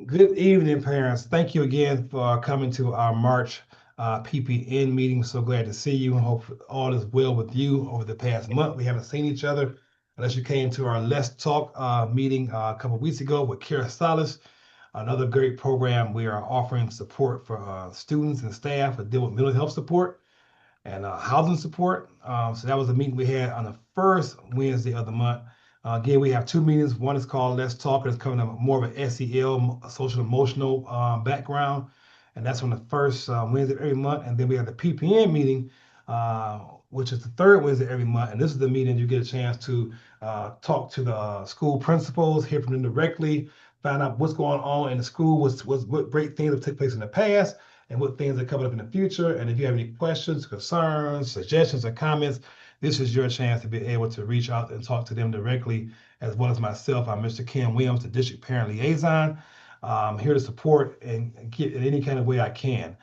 Good evening, parents. Thank you again for coming to our March PPN meeting. So glad to see you and hope all is well with you over the past month. We haven't seen each other unless you came to our Let's Talk meeting a couple of weeks ago with Kira Salas, another great program. We are offering support for students and staff that deal with mental health support and housing support. So that was a meeting we had on the first Wednesday of the month. Again, we have two meetings. One is called Let's Talk. It's coming up more of an SEL, social emotional background, and that's on the first Wednesday of every month. And then we have the PPN meeting, which is the third Wednesday every month. And this is the meeting you get a chance to talk to the school principals, hear from them directly, find out what's going on in the school, what great things have taken place in the past, and what things are coming up in the future. And if you have any questions, concerns, suggestions, or comments, this is your chance to be able to reach out and talk to them directly, as well as myself. I'm Mr. Kim Williams, the District Parent Liaison. I'm here to support and get in any kind of way I can.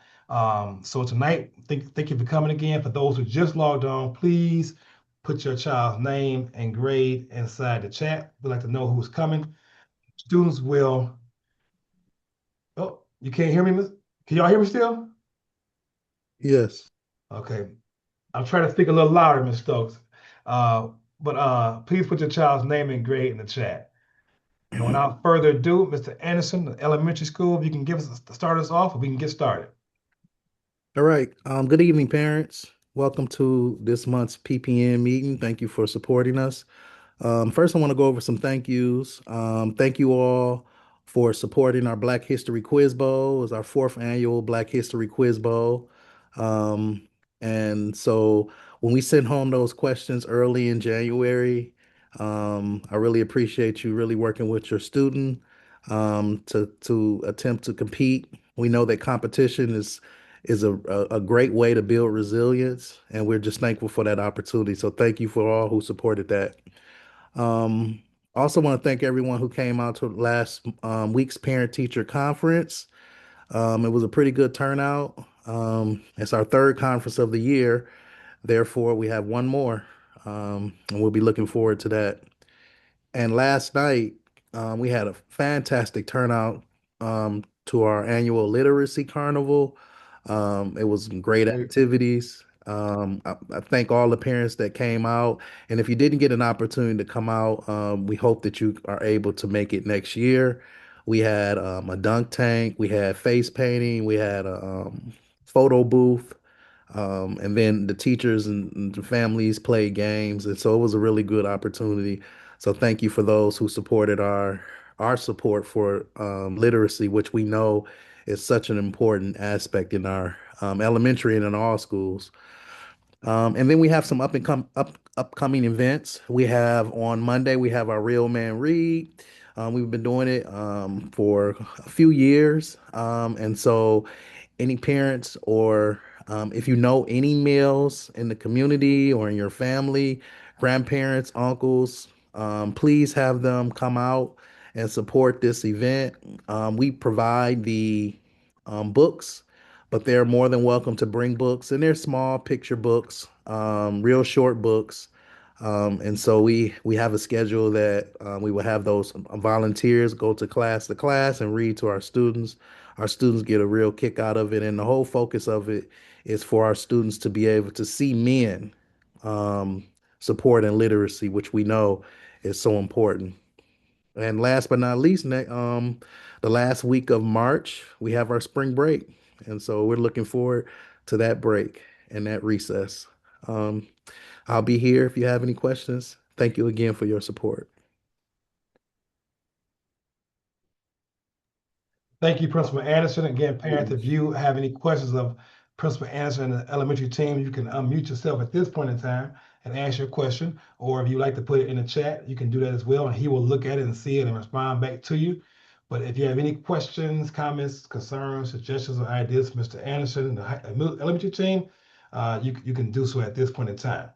So tonight, thank you for coming again. For those who just logged on, please put your child's name and grade inside the chat. We'd like to know who's coming. Students will. Oh, you can't hear me, Miss? Can y'all hear me still? Yes. Okay. I'm trying to speak a little louder, Ms. Stokes. Uh, but please put your child's name and grade in the chat. And without further ado, Mr. Anderson, the elementary school, if you can give us start us off, we can get started. All right. Good evening, parents. Welcome to this month's PPN meeting. Thank you for supporting us. First, I want to go over some thank yous. Thank you all for supporting our Black History Quiz Bowl. It's our fourth annual Black History Quiz Bowl. Um, and so when we sent home those questions early in January, I really appreciate you really working with your student to attempt to compete. We know that competition is a great way to build resilience, and we're just thankful for that opportunity. So thank you for all who supported that. Um, also want to thank everyone who came out to last week's parent teacher conference. It was a pretty good turnout. It's our third conference of the year. Therefore, we have one more, and we'll be looking forward to that. And last night, we had a fantastic turnout to our annual literacy carnival. It was some great activities. I thank all the parents that came out. And if you didn't get an opportunity to come out, we hope that you are able to make it next year. We had a dunk tank, we had face painting, we had a photo booth. And then the teachers and the families played games, and so it was a really good opportunity. So thank you for those who supported our support for literacy, which we know is such an important aspect in our elementary and in all schools. And then we have some upcoming events. We have on Monday we have our Real Man Read. We've been doing it for a few years, and so any parents or if you know any males in the community or in your family, grandparents, uncles, please have them come out and support this event. We provide the books, but they're more than welcome to bring books, and they're small picture books, real short books. And so we have a schedule that we will have those volunteers go to class and read to our students. Our students get a real kick out of it, and the whole focus of it is for our students to be able to see men um, support and literacy, which we know is so important. And last but not least, the last week of March, we have our spring break. And so we're looking forward to that break and that recess. Um, I'll be here if you have any questions. Thank you again for your support. Thank you, Principal Anderson. Again, parents, if you have any questions of Principal Anderson and the elementary team, you can unmute yourself at this point in time and ask your question. Or if you like to put it in the chat, you can do that as well, and he will look at it and see it and respond back to you. But if you have any questions, comments, concerns, suggestions, or ideas, Mr. Anderson and the elementary team, you can do so at this point in time.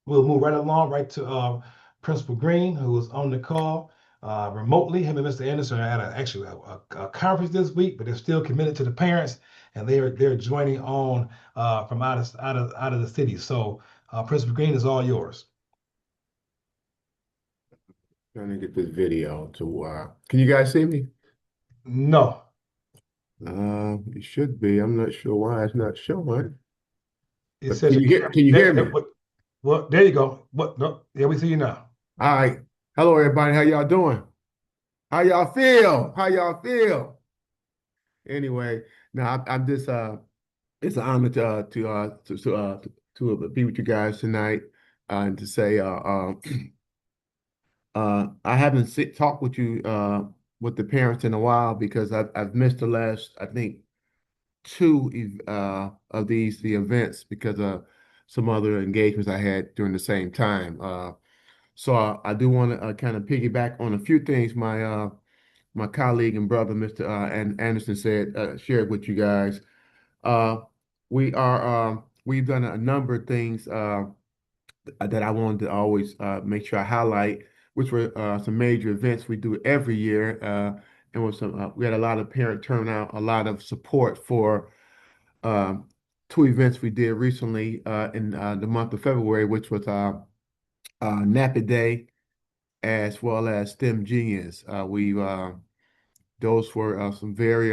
We'll move right along, right to Principal Green, who is on the call remotely. Him and Mr. Anderson are at actually a conference this week, but they're still committed to the parents, and they're joining on from out of the city. So, Principal Green is all yours. Trying to get this video to can you guys see me? No, It should be. I'm not sure why it's not showing. it But says your can camera. you hear me? What? Well, there you go. What? No, yeah, we see you now. All right. Hello, everybody. How y'all doing? How y'all feel? How y'all feel? Anyway, now I'm just it's an honor to be with you guys tonight and to say I haven't talked with you with the parents in a while because I've missed the last I think two of the events because of some other engagements I had during the same time. So I do want to kind of piggyback on a few things my colleague and brother, Mr. Anderson said, shared with you guys. Uh, we've done a number of things that I wanted to always make sure I highlight, which were some major events we do every year. And with some, we had a lot of parent turnout, a lot of support for um, two events we did recently in the month of February, which was Napa Day as well as STEM Genius. We Those were some very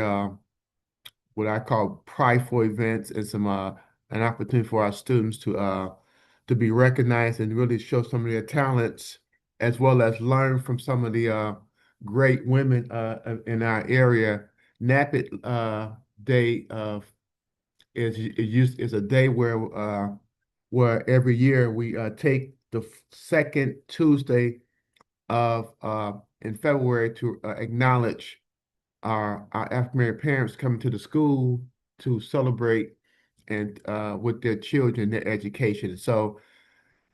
what I call prideful events and some an opportunity for our students to be recognized and really show some of their talents as well as learn from some of the great women in our area. Napa Day is a day where every year we take the second Tuesday of in February to acknowledge our African American parents coming to the school to celebrate and with their children, their education. So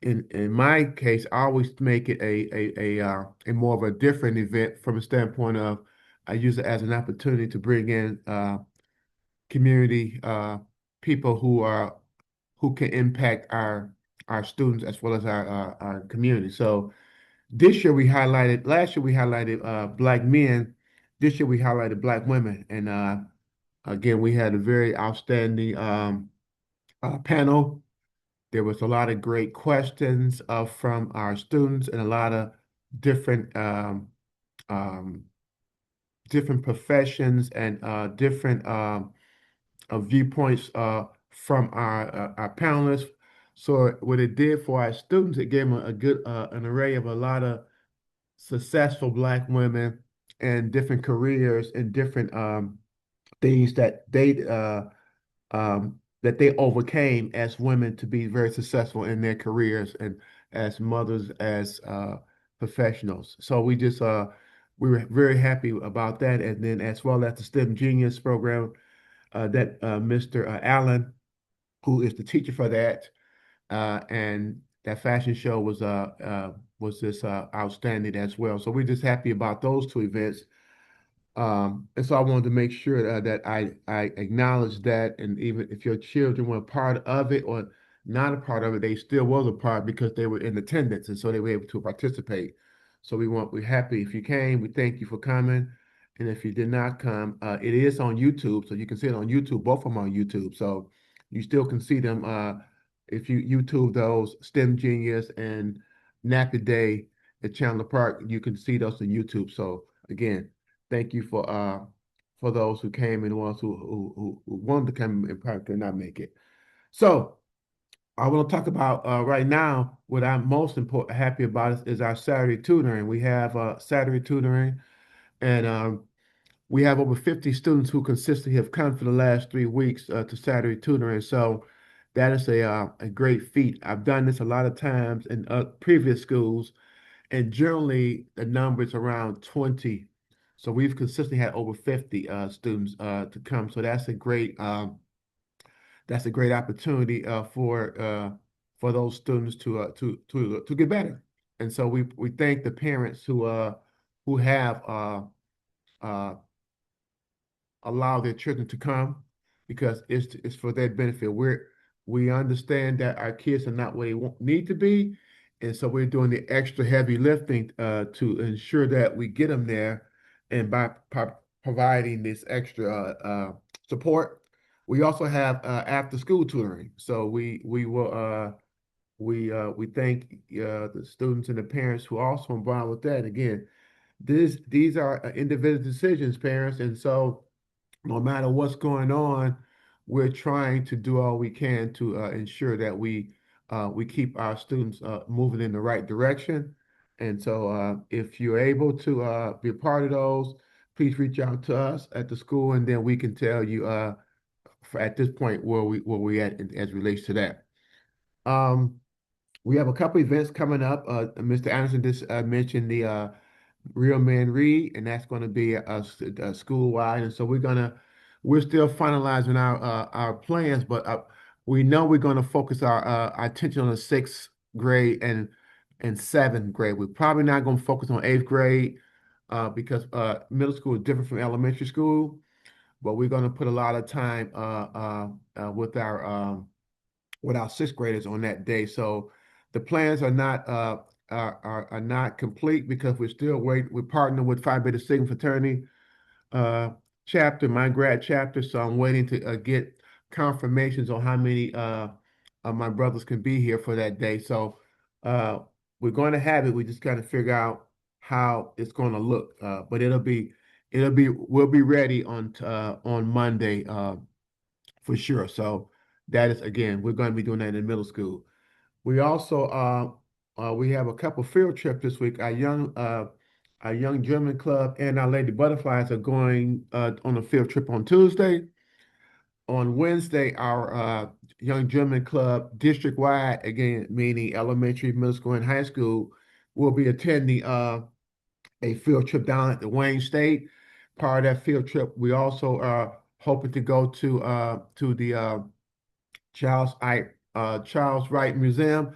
in my case, I always make it a more of a different event from a standpoint of I use it as an opportunity to bring in community people who can impact our students as well as our community. So this year we highlighted, last year we highlighted Black men. This year we highlighted Black women. And again, we had a very outstanding panel. There was a lot of great questions from our students and a lot of different um, different professions and different viewpoints from our panelists. So what it did for our students, it gave them a good an array of a lot of successful Black women and different careers and different things that they overcame as women to be very successful in their careers and as mothers, as professionals. So we were very happy about that, and then as well as the STEM Genius program that Mr. Allen, who is the teacher for that, and that fashion show was just outstanding as well. So we're just happy about those two events. And so I wanted to make sure that I acknowledge that, and even if your children were a part of it or not a part of it, they still was a part because they were in attendance, and so they were able to participate. So we're happy if you came. We thank you for coming, and if you did not come, it is on YouTube, so you can see it on YouTube. Both of them on YouTube, so you still can see them. If you YouTube those STEM Genius and Napa Day at Chandler Park, you can see those on YouTube. So again. Thank you for those who came and ones who wanted to come and probably could not make it. So I want to talk about right now what I'm most important happy about is our Saturday tutoring. We have Saturday tutoring, and we have over 50 students who consistently have come for the last 3 weeks to Saturday tutoring. So that is a great feat. I've done this a lot of times in previous schools, and generally the number is around 20. So we've consistently had over 50 students to come. So that's a great opportunity for those students to get better. And so we thank the parents who have uh, allow their children to come because it's for their benefit. We understand that our kids are not where they need to be, and so we're doing the extra heavy lifting to ensure that we get them there, and by providing this extra support, we also have after school tutoring. So we thank the students and the parents who also involved with that. Again, these are individual decisions, parents, and so no matter what's going on, we're trying to do all we can to ensure that we keep our students moving in the right direction. And so, if you're able to be a part of those, please reach out to us at the school, and then we can tell you at this point where we at as relates to that. Um, we have a couple events coming up. Mr. Anderson just mentioned the Real Men Read, and that's going to be a school-wide. And so we're still finalizing our plans, but we know we're going to focus our attention on the sixth grade and seventh grade. We're probably not going to focus on eighth grade because middle school is different from elementary school, but we're going to put a lot of time with our sixth graders on that day. So the plans are not complete because we're still waiting. We're partnering with Phi Beta Sigma fraternity uh, chapter, my grad chapter. So I'm waiting to get confirmations on how many of my brothers can be here for that day. So uh, we're going to have it. We just got to figure out how it's going to look. But we'll be ready on Monday for sure. So that is again, we're going to be doing that in middle school. We also we have a couple field trips this week. Our young German club and our Lady Butterflies are going on a field trip on Tuesday. On Wednesday, our young German club district wide, again meaning elementary, middle school, and high school, will be attending a field trip down at the Wayne State. Part of that field trip, we also are hoping to go to the Charles Wright Museum,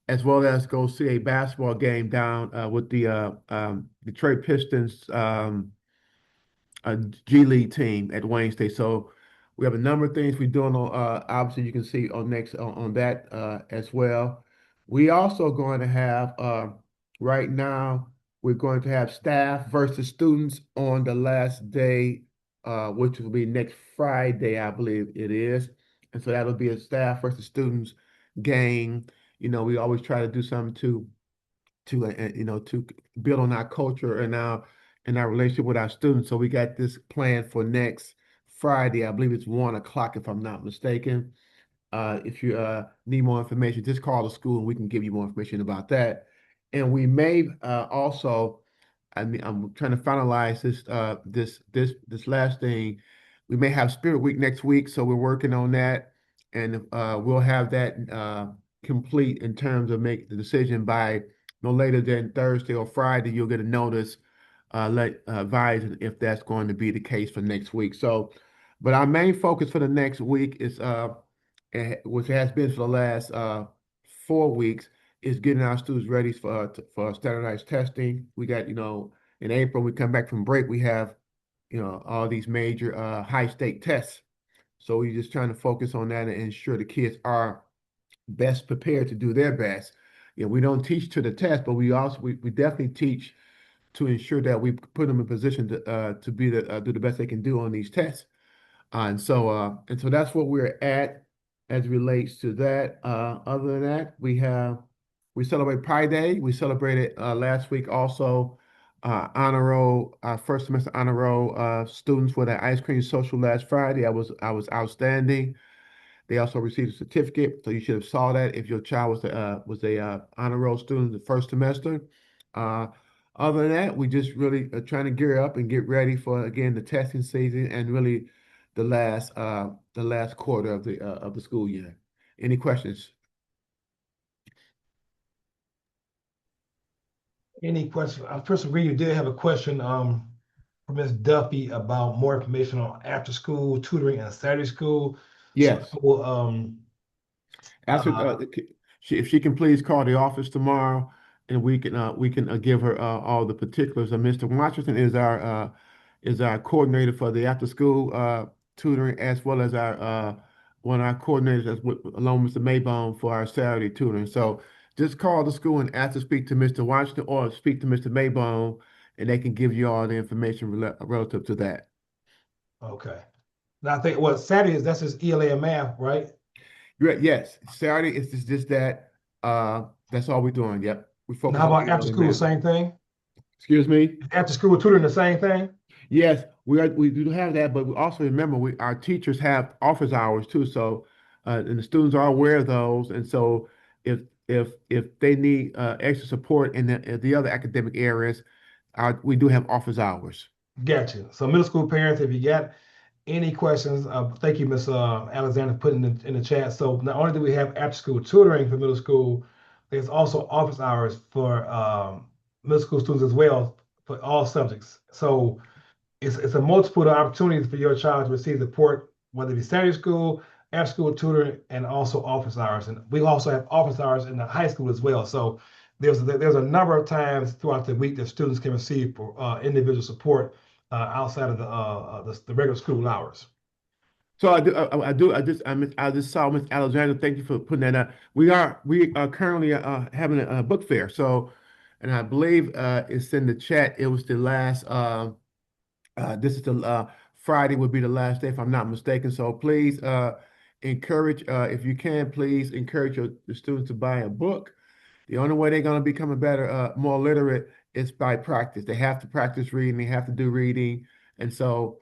as well as go see a basketball game down with the Detroit Pistons a G League team at Wayne State. So we have a number of things we're doing on obviously you can see on next on that as well. We also going to have right now we're going to have staff versus students on the last day, which will be next Friday, I believe it is. And so that'll be a staff versus students game. You know, we always try to do something to build on our culture and our relationship with our students. So we got this planned for next Friday. I believe it's 1 o'clock if I'm not mistaken. If you need more information, just call the school and we can give you more information about that. And we may also, I mean, I'm trying to finalize this last thing. We may have Spirit Week next week, so we're working on that, and we'll have that complete in terms of make the decision by no later than Thursday or Friday. You'll get a notice, let advise if that's going to be the case for next week. So, but our main focus for the next week is, which has been for the last 4 weeks, is getting our students ready for standardized testing. We got, in April, we come back from break, we have, all these major high stake tests. So we're just trying to focus on that and ensure the kids are best prepared to do their best. We don't teach to the test, but we definitely teach to ensure that we put them in position to be do the best they can do on these tests. And so that's what we're at as it relates to that. Other than that, we celebrate Pi Day. We celebrated last week also honor roll, first semester honor roll students for the ice cream social last Friday. I was outstanding. They also received a certificate, so you should have saw that if your child was a honor roll student the first semester. Uh, Other than that, we just really are trying to gear up and get ready for again the testing season and really the last quarter of the school year. Any questions? Any questions? First of all, you did have a question from Ms. Duffy about more information on after school tutoring and Saturday school. So Yes. I will Ask her, if she can please call the office tomorrow, and we can give her all the particulars. Mr. Washington is our coordinator for the after school tutoring, as well as our one of our coordinators along with Mr. Maybone for our Saturday tutoring. So just call the school and ask to speak to Mr. Washington or speak to Mr. Maybone, and they can give you all the information relative to that. okay. Now I think what Saturday is, that's just ELA and math, right? Yes, Saturday is just that. That's all we're doing. Yep, we And focus how on about after ELA school, math. same thing? Excuse me? After school tutoring, the same thing? Yes, we do have that, but we also remember our teachers have office hours too. So, and the students are aware of those. And so, if if they need extra support in the other academic areas, we do have office hours. Gotcha. So middle school parents, if you got any questions, thank you, Miss Alexander, putting in the chat. So not only do we have after school tutoring for middle school, there's also office hours for middle school students as well for all subjects. So it's a multiple of opportunities for your child to receive support, whether it be Saturday school, after school tutoring, and also office hours. And we also have office hours in the high school as well. So there's a number of times throughout the week that students can receive individual support outside of the regular school hours. So I just saw Miss Alexander. Thank you for putting that out. We are currently having a book fair. So, and I believe it's in the chat. It was the last. This is the Friday would be the last day if I'm not mistaken. So please encourage if you can, please encourage your students to buy a book. The only way they're going to become a better, more literate is by practice. They have to practice reading. They have to do reading, and so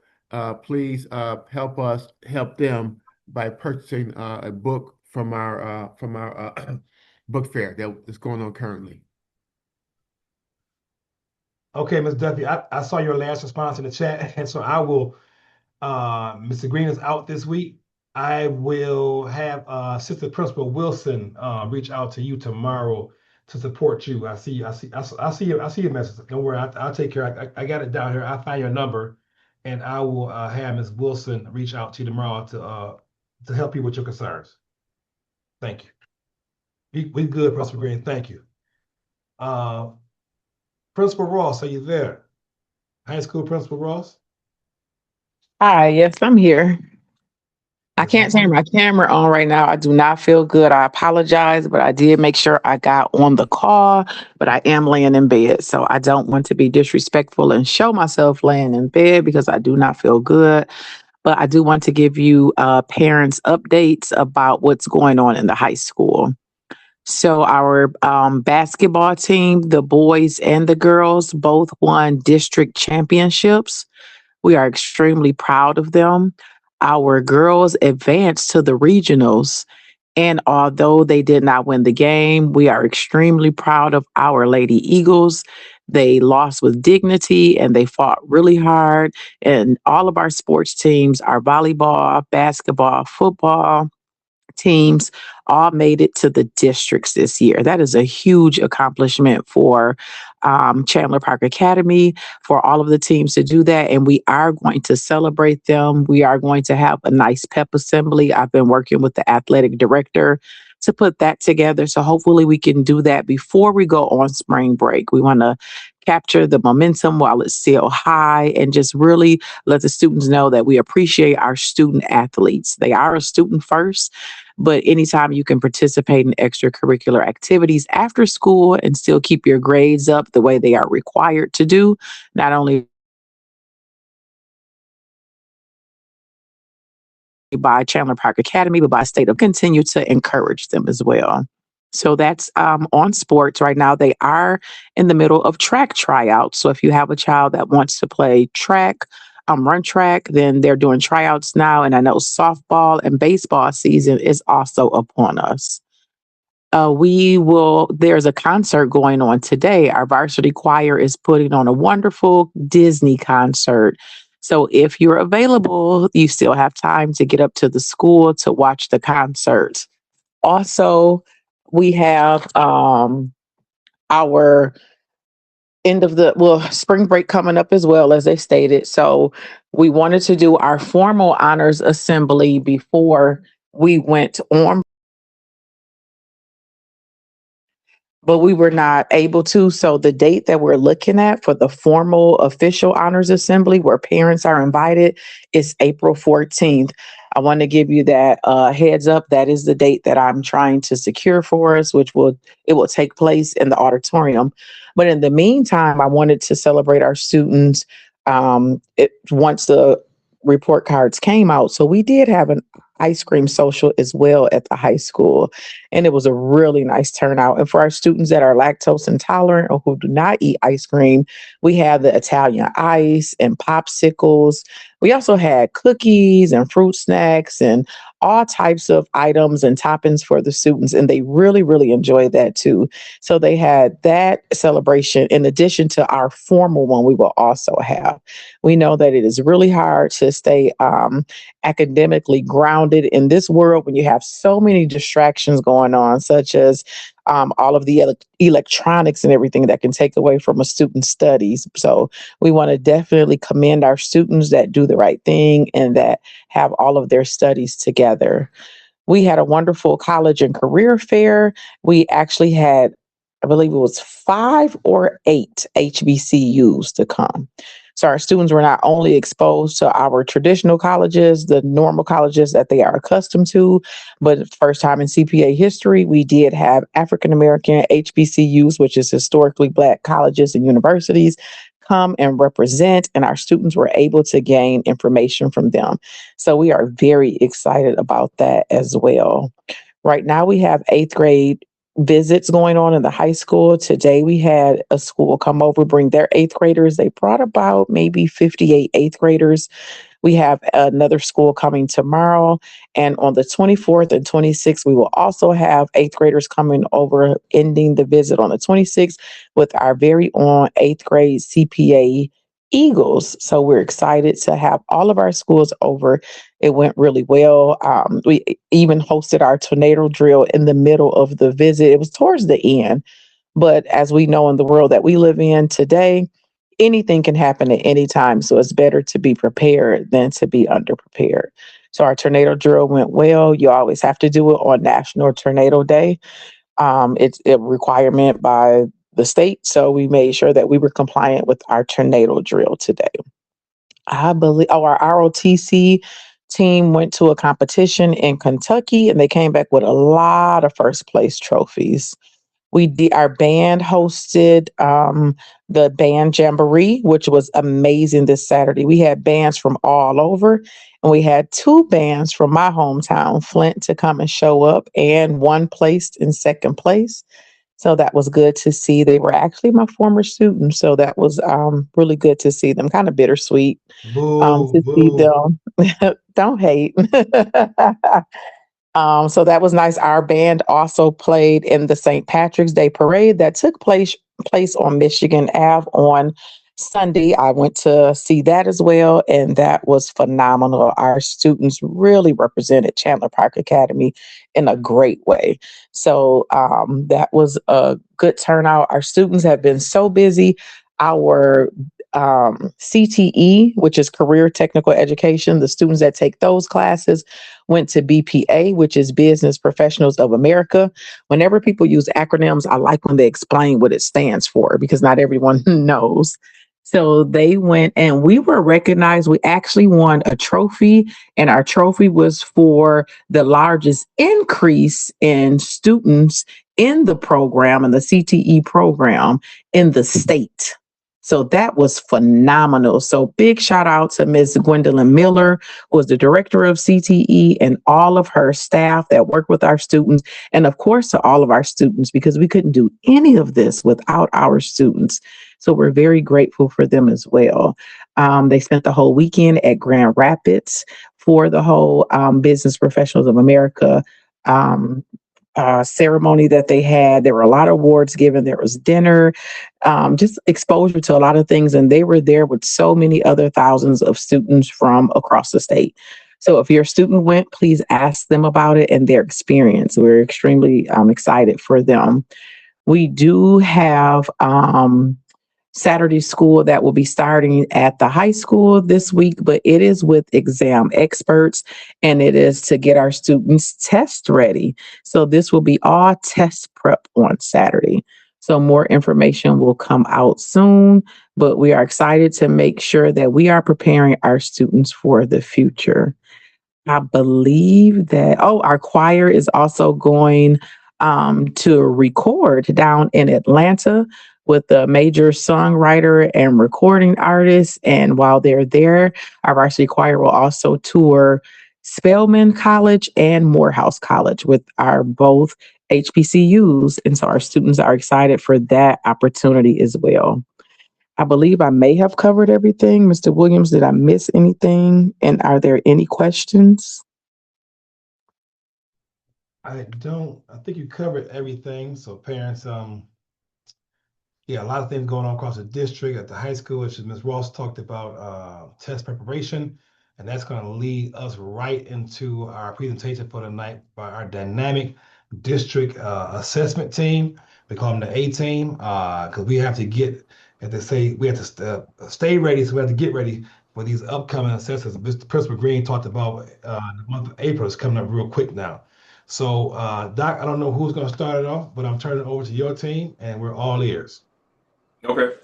please help them by purchasing a book from our book fair that is going on currently. Okay, Ms. Duffy, I saw your last response in the chat, and so I will. Mr. Green is out this week. I will have Assistant Principal Wilson reach out to you tomorrow to support you. I see your message. Don't worry, I'll take care. I got it down here. I'll find your number, and I will have Ms. Wilson reach out to you tomorrow to help you with your concerns. Thank you. We good, Principal Green. Thank you. Principal Ross, are you there? High school Principal Ross? Hi, yes, I'm here. I Good can't turn morning. my camera on right now. I do not feel good. I apologize, but I did make sure I got on the call, but I am laying in bed. So I don't want to be disrespectful and show myself laying in bed because I do not feel good. But I do want to give you parents updates about what's going on in the high school. So our basketball team, the boys and the girls, both won district championships. We are extremely proud of them. Our girls advanced to the regionals. And although they did not win the game, we are extremely proud of our Lady Eagles. They lost with dignity and they fought really hard. And all of our sports teams, our volleyball, basketball, football, teams all made it to the districts this year. That is a huge accomplishment for Chandler Park Academy, for all of the teams to do that. And we are going to celebrate them. We are going to have a nice pep assembly. I've been working with the athletic director to put that together. So hopefully we can do that before we go on spring break. We want to capture the momentum while it's still high and just really let the students know that we appreciate our student athletes. They are a student first, but anytime you can participate in extracurricular activities after school and still keep your grades up the way they are required to do, not only by Chandler Park Academy, but by state of continue to encourage them as well. So that's on sports right now. They are in the middle of track tryouts. So if you have a child that wants to play track, run track, then they're doing tryouts now. And I know softball and baseball season is also upon us. There's a concert going on today. Our varsity choir is putting on a wonderful Disney concert. So if you're available, you still have time to get up to the school to watch the concert. Also, we have our spring break coming up as well, as they stated. So we wanted to do our formal honors assembly before we went on, but we were not able to. So the date that we're looking at for the formal official honors assembly where parents are invited is April 14th. I want to give you that heads up. That is the date that I'm trying to secure for us, it will take place in the auditorium. But in the meantime, I wanted to celebrate our students once the report cards came out. So we did have ice cream social as well at the high school. And it was a really nice turnout. And for our students that are lactose intolerant or who do not eat ice cream, we have the Italian ice and popsicles. We also had cookies and fruit snacks and all types of items and toppings for the students. And they really, really enjoyed that too. So they had that celebration in addition to our formal one we will also have. We know that it is really hard to stay academically grounded in this world when you have so many distractions going on, such as all of the electronics and everything that can take away from a student's studies. So we want to definitely commend our students that do the right thing and that have all of their studies together. We had a wonderful college and career fair. We actually had, I believe it was 5 or 8 HBCUs to come. So our students were not only exposed to our traditional colleges, the normal colleges that they are accustomed to, but first time in CPA history, we did have African American HBCUs, which is historically Black colleges and universities, come and represent, and our students were able to gain information from them. So we are very excited about that as well. Right now, we have 8th grade visits going on in the high school. Today, we had a school come over, bring their 8th graders. They brought about maybe 58 8th graders. We have another school coming tomorrow. And on the 24th and 26th, we will also have 8th graders coming over, ending the visit on the 26th with our very own 8th grade CPA Eagles. So we're excited to have all of our schools over. It went really well. We even hosted our tornado drill in the middle of the visit. It was towards the end. But as we know in the world that we live in today, anything can happen at any time. So it's better to be prepared than to be underprepared. So our tornado drill went well. You always have to do it on National Tornado Day. It's a requirement by the state. So we made sure that we were compliant with our tornado drill today. I believe our ROTC team went to a competition in Kentucky and they came back with a lot of first place trophies. Our band hosted the band jamboree, which was amazing this Saturday. We had bands from all over, and we had 2 bands from my hometown, Flint, to come and show up, and one placed in second place. So that was good to see. They were actually my former students, so that was really good to see them. Kind of bittersweet Boo, to see boo. them. Don't hate. So that was nice. Our band also played in the St. Patrick's Day parade that took place on Michigan Ave on Sunday. I went to see that as well, and that was phenomenal. Our students really represented Chandler Park Academy in a great way. So that was a good turnout. Our students have been so busy. Our CTE, which is Career Technical Education, the students that take those classes went to BPA, which is Business Professionals of America. Whenever people use acronyms, I like when they explain what it stands for because not everyone knows. So they went and we were recognized. We actually won a trophy, and our trophy was for the largest increase in students in the program, in the CTE program in the state. So that was phenomenal. So big shout out to Ms. Gwendolyn Miller, who is the director of CTE, and all of her staff that work with our students. And of course, to all of our students, because we couldn't do any of this without our students. So we're very grateful for them as well. They spent the whole weekend at Grand Rapids for the whole Business Professionals of America ceremony that they had. There were a lot of awards given. There was dinner, just exposure to a lot of things. And they were there with so many other thousands of students from across the state. So if your student went, please ask them about it and their experience. We're extremely excited for them. We do have Saturday school that will be starting at the high school this week, but it is with exam experts and it is to get our students test ready. So this will be all test prep on Saturday. So more information will come out soon, but we are excited to make sure that we are preparing our students for the future. I believe that, our choir is also going to record down in Atlanta with a major songwriter and recording artist. And while they're there, our varsity choir will also tour Spelman College and Morehouse College, with our both HBCUs. And so our students are excited for that opportunity as well. I believe I may have covered everything. Mr. Williams, did I miss anything? And are there any questions? I think you covered everything. So parents, yeah, a lot of things going on across the district at the high school, which Ms. Ross talked about test preparation. And that's going to lead us right into our presentation for the night by our dynamic district assessment team. We call them the A team because we have to get, as they say, we have to stay ready. So we have to get ready for these upcoming assessments. Mr. Principal Green talked about the month of April is coming up real quick now. So, Doc, I don't know who's going to start it off, but I'm turning it over to your team, and we're all ears. Okay.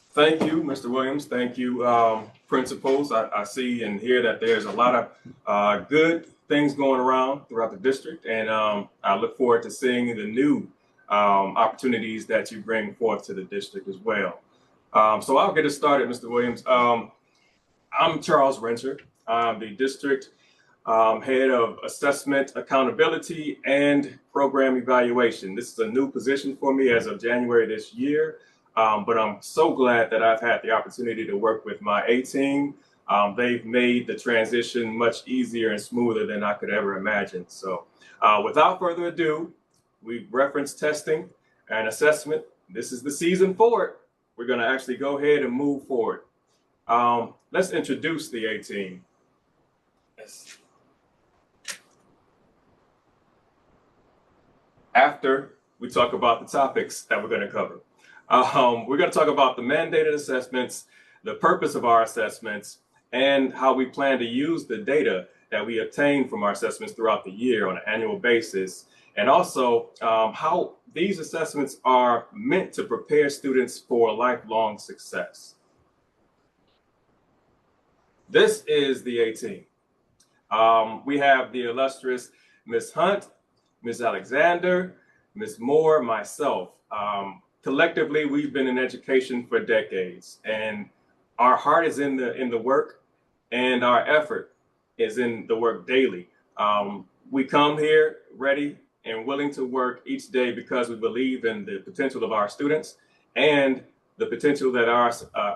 Thank you, Mr. Williams. Thank you, principals. I see and hear that there's a lot of good things going around throughout the district, and I look forward to seeing the new opportunities that you bring forth to the district as well. So I'll get it started, Mr. Williams. I'm Charles Rencher. I'm the district head of assessment, accountability, and program evaluation. This is a new position for me as of January this year. But I'm so glad that I've had the opportunity to work with my A team. They've made the transition much easier and smoother than I could ever imagine. So without further ado, we referenced testing and assessment. This is the season for it. We're going to actually go ahead and move forward. Let's introduce the A team. Yes. After we talk about the topics that we're going to cover. We're going to talk about the mandated assessments, the purpose of our assessments, and how we plan to use the data that we obtain from our assessments throughout the year on an annual basis, and also how these assessments are meant to prepare students for lifelong success. This is the A team. We have the illustrious Ms. Hunt, Ms. Alexander, Ms. Moore, myself. Collectively, we've been in education for decades, and our heart is in the work, and our effort is in the work daily. We come here ready and willing to work each day because we believe in the potential of our students and the potential that our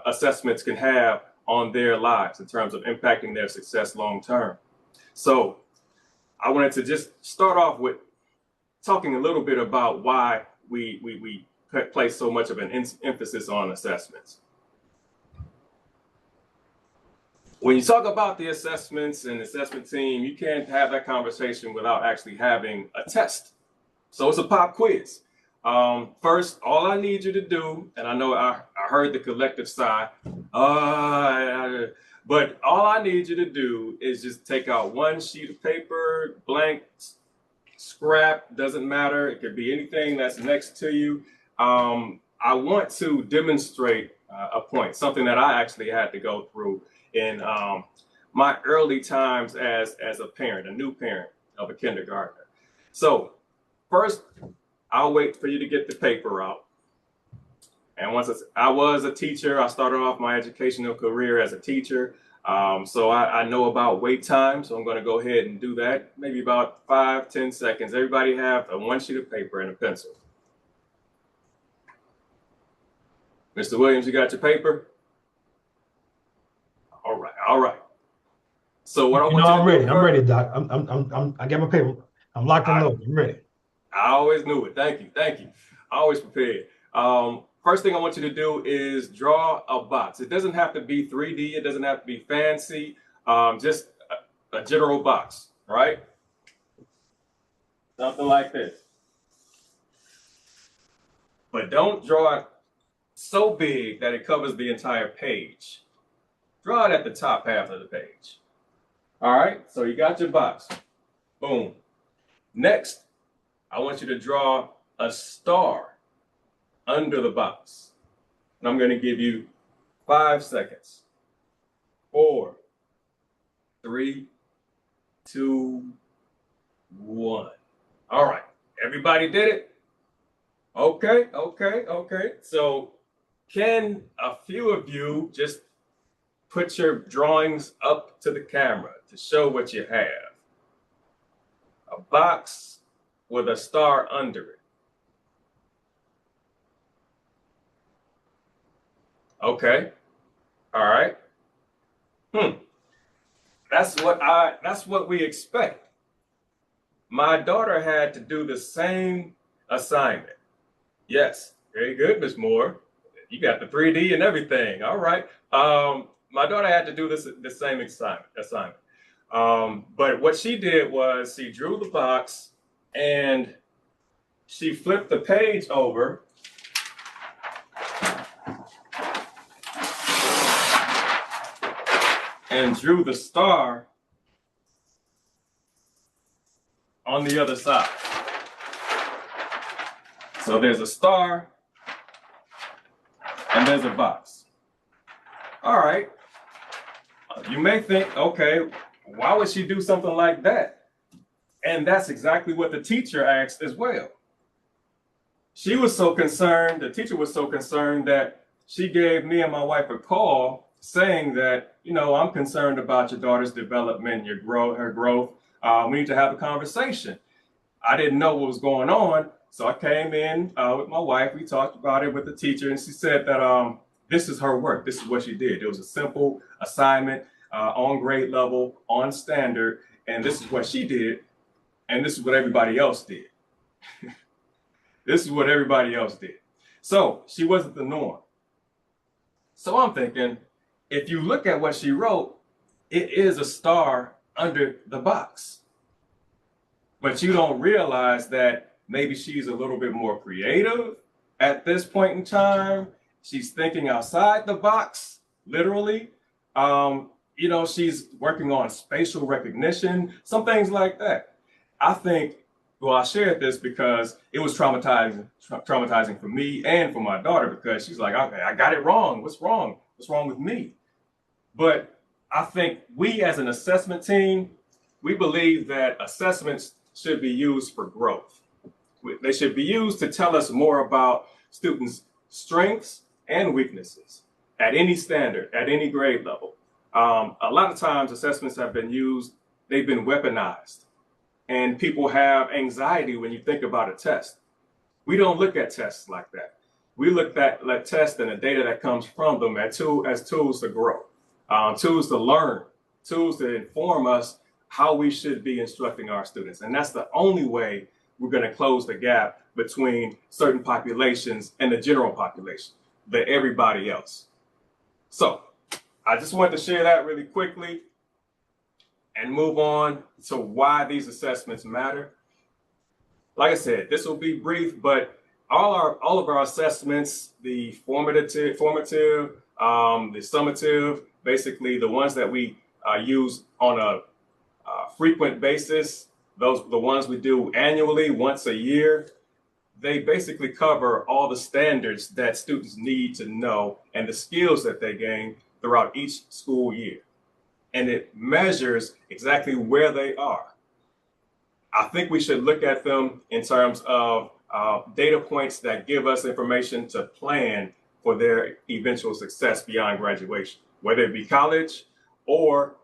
assessments can have on their lives in terms of impacting their success long term. So I wanted to just start off with talking a little bit about why we place so much of an emphasis on assessments. When you talk about the assessments and assessment team, you can't have that conversation without actually having a test. So it's a pop quiz. First, all I need you to do, and I know I heard the collective sigh, but all I need you to do is just take out one sheet of paper, blank, scrap, doesn't matter. It could be anything that's next to you. I want to demonstrate a point, something that I actually had to go through in my early times as a parent, a new parent of a kindergartner. So first, I'll wait for you to get the paper out. And once I was a teacher, I started off my educational career as a teacher. So I know about wait time. So I'm going to go ahead and do that. Maybe about 5-10 seconds. Everybody have one sheet of paper and a pencil. Mr. Williams, you got your paper? All right, all right. So what I want you to I'm ready. do I'm ready, Doc. I got my paper. I'm locked and loaded. I'm ready. I always knew it. Thank you. Thank you. I always prepared. First thing I want you to do is draw a box. It doesn't have to be 3D. It doesn't have to be fancy. Just a general box, right? Something like this. But don't draw it so big that it covers the entire page. Draw it at the top half of the page. All right, so you got your box. Boom. Next, I want you to draw a star under the box. And I'm going to give you 5 seconds. 4, 3, 2, 1. All right, everybody did it? Okay. So can a few of you just put your drawings up to the camera to show what you have? a box with a star under it. Okay. All right. That's what we expect. My daughter had to do the same assignment. Yes. Very good, Ms. Moore. You got the 3D and everything. All right. My daughter had to do the same assignment. But what she did was she drew the box and she flipped the page over and drew the star on the other side. So there's a star and there's a box. All right. You may think, okay, why would she do something like that? And that's exactly what the teacher asked as well. She was so concerned, the teacher was so concerned that she gave me and my wife a call saying that, I'm concerned about your daughter's development, her growth. We need to have a conversation. I didn't know what was going on. So I came in with my wife. We talked about it with the teacher, and she said that this is her work. This is what she did. It was a simple assignment on grade level, on standard, and this is what she did, and this is what everybody else did. This is what everybody else did. So she wasn't the norm. So I'm thinking, if you look at what she wrote, it is a star under the box. But you don't realize that maybe she's a little bit more creative at this point in time. She's thinking outside the box, literally. She's working on spatial recognition, some things like that. I think, I shared this because it was traumatizing for me and for my daughter, because she's like, okay, I got it wrong. What's wrong? What's wrong with me? But I think we as an assessment team, we believe that assessments should be used for growth. They should be used to tell us more about students' strengths and weaknesses at any standard, at any grade level. A lot of times assessments have been used, they've been weaponized, and people have anxiety when you think about a test. We don't look at tests like that. We look at tests and the data that comes from them as tools to grow, tools to learn, tools to inform us how we should be instructing our students. And that's the only way we're going to close the gap between certain populations and the general population, the everybody else. So I just wanted to share that really quickly and move on to why these assessments matter. Like I said, this will be brief, but all of our assessments, the formative, the summative, basically the ones that we use on a frequent basis, the ones we do annually, once a year, they basically cover all the standards that students need to know and the skills that they gain throughout each school year. And it measures exactly where they are. I think we should look at them in terms of data points that give us information to plan for their eventual success beyond graduation, whether it be college or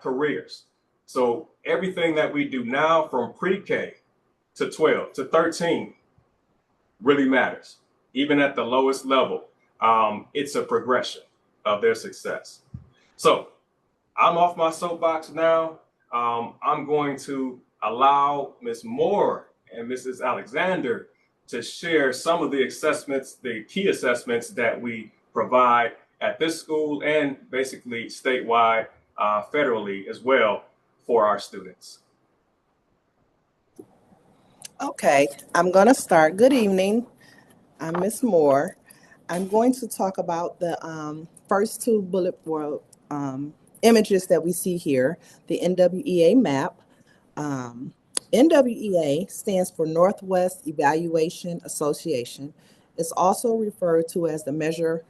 careers. So everything that we do now from pre-K to 12 to 13 really matters. Even at the lowest level, it's a progression of their success. So I'm off my soapbox now. I'm going to allow Ms. Moore and Mrs. Alexander to share some of the assessments, the key assessments that we provide at this school and basically statewide, federally as well for our students. Okay, I'm going to start. Good evening. I'm Ms. Moore. I'm going to talk about the first two images that we see here, the NWEA map. NWEA stands for Northwest Evaluation Association. It's also referred to as the measure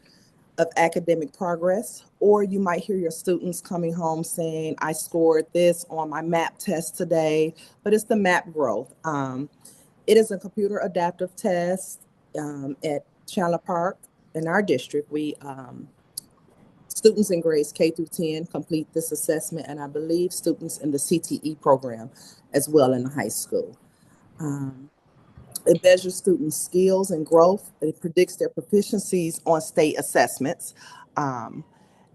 of academic progress, or you might hear your students coming home saying, I scored this on my MAP test today, but it's the MAP growth. It is a computer adaptive test at Chandler Park in our district. We Students in grades K through 10 complete this assessment, and I believe students in the CTE program as well in the high school. It measures students' skills and growth. It predicts their proficiencies on state assessments,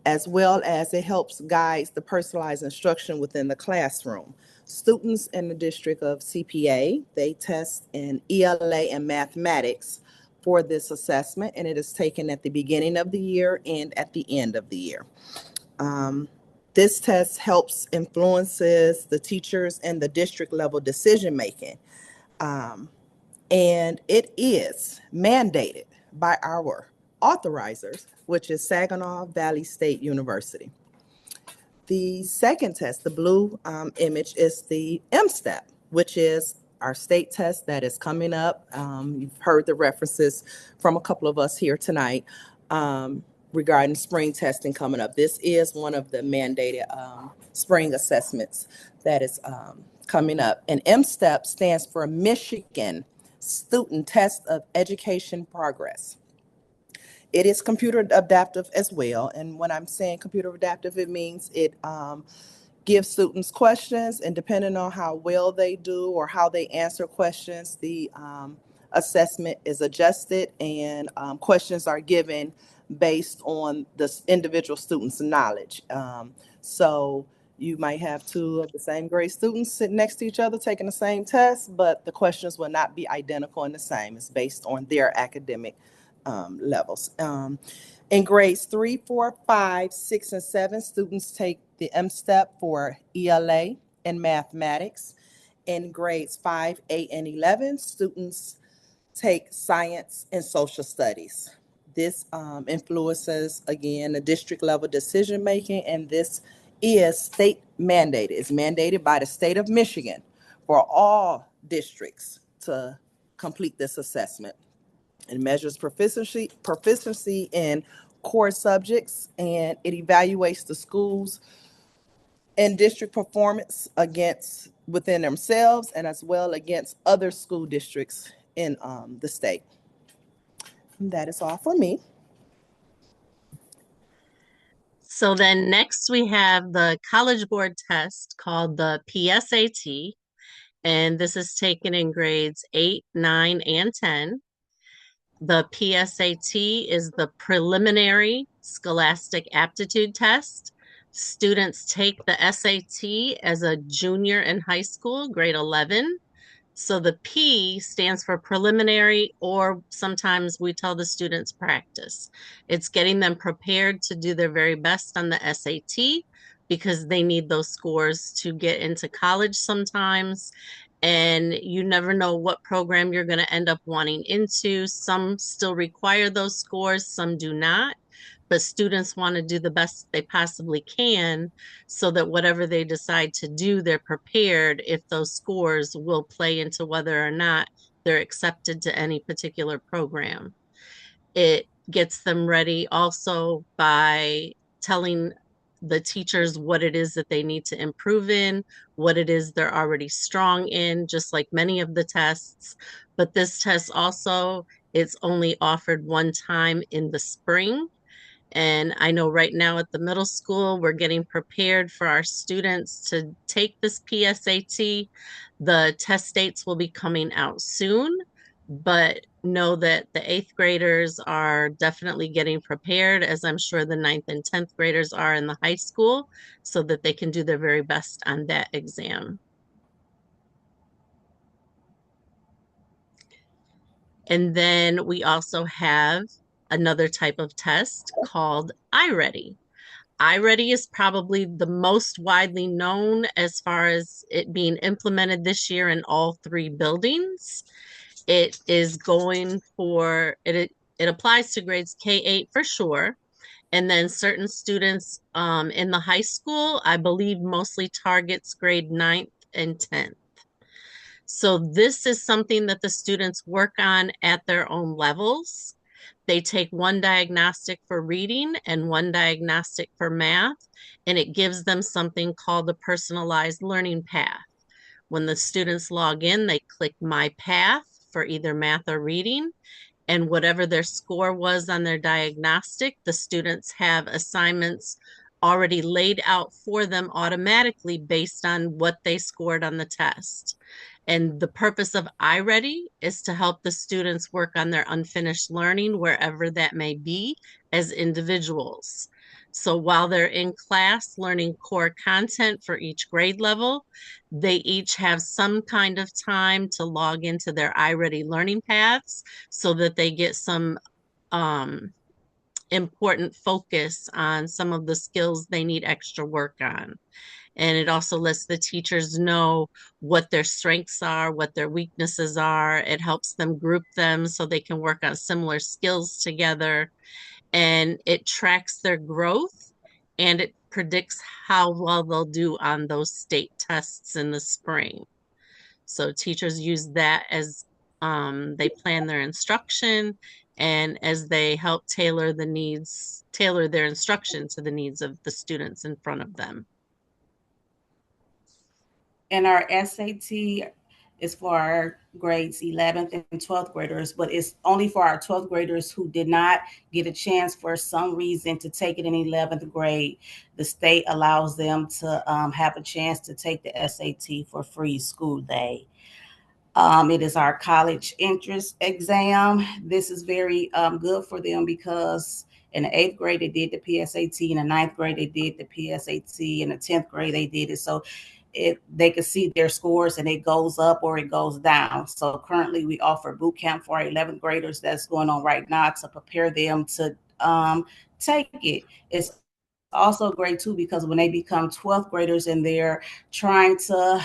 as well as it helps guide the personalized instruction within the classroom. Students in the district of CPA, they test in ELA and mathematics for this assessment, and it is taken at the beginning of the year and at the end of the year. This test helps influences the teachers and the district level decision making. And it is mandated by our authorizers, which is Saginaw Valley State University. The second test, the blue image, is the M-STEP, which is our state test that is coming up. You've heard the references from a couple of us here tonight regarding spring testing coming up. This is one of the mandated spring assessments that is coming up. And M-STEP stands for Michigan Student Test of Education Progress. It is computer adaptive as well. And when I'm saying computer adaptive, it means it gives students questions, and depending on how well they do or how they answer questions, the assessment is adjusted, and questions are given based on the individual student's knowledge. So you might have two of the same grade students sitting next to each other taking the same test, but the questions will not be identical and the same. It's based on their academic levels. In grades 3, 4, 5, 6, and 7, students take the M-STEP for ELA and mathematics. In grades 5, 8, and 11, students take science and social studies. This influences, again, the district level decision making, and this is state mandated. It's mandated by the state of Michigan for all districts to complete this assessment. It measures proficiency in core subjects, and it evaluates the schools and district performance against within themselves and as well against other school districts in the state. And that is all for me. So then next we have the College Board test called the PSAT, and this is taken in grades 8, 9, and 10. The PSAT is the preliminary scholastic aptitude test. Students take the SAT as a junior in high school, grade 11. So the P stands for preliminary, or sometimes we tell the students practice. It's getting them prepared to do their very best on the SAT because they need those scores to get into college sometimes. And you never know what program you're going to end up wanting into. Some still require those scores, some do not. But students want to do the best they possibly can so that whatever they decide to do, they're prepared if those scores will play into whether or not they're accepted to any particular program. It gets them ready also by telling the teachers what it is that they need to improve in, what it is they're already strong in, just like many of the tests. But this test also, it's only offered one time in the spring. And I know right now at the middle school, we're getting prepared for our students to take this PSAT. The test dates will be coming out soon, but know that the 8th graders are definitely getting prepared, as I'm sure the 9th and 10th graders are in the high school, so that they can do their very best on that exam. And then we also have another type of test called iReady. iReady is probably the most widely known as far as it being implemented this year in all 3 buildings. It is going for it applies to grades K-8 for sure. And then certain students in the high school, I believe mostly targets grade 9th and 10th. So this is something that the students work on at their own levels. They take one diagnostic for reading and one diagnostic for math, and it gives them something called the personalized learning path. When the students log in, they click My Path for either math or reading, And whatever their score was on their diagnostic, the students have assignments already laid out for them automatically based on what they scored on the test. And the purpose of iReady is to help the students work on their unfinished learning, wherever that may be, as individuals. So while they're in class learning core content for each grade level, they each have some kind of time to log into their iReady learning paths so that they get some important focus on some of the skills they need extra work on. And it also lets the teachers know what their strengths are, what their weaknesses are. It helps them group them so they can work on similar skills together. And it tracks their growth and it predicts how well they'll do on those state tests in the spring. So teachers use that as they plan their instruction and as they help tailor their instruction to the needs of the students in front of them. And our SAT is for our grades 11th and 12th graders, but it's only for our 12th graders who did not get a chance for some reason to take it in 11th grade. The state allows them to have a chance to take the SAT for free school day. It is our college entrance exam. This is very good for them because in the 8th grade, they did the PSAT. In the 9th grade, they did the PSAT. In the 10th grade, they did it. So they can see their scores and it goes up or it goes down. So currently we offer boot camp for our 11th graders that's going on right now to prepare them to take it. It's also great too because when they become 12th graders and they're trying to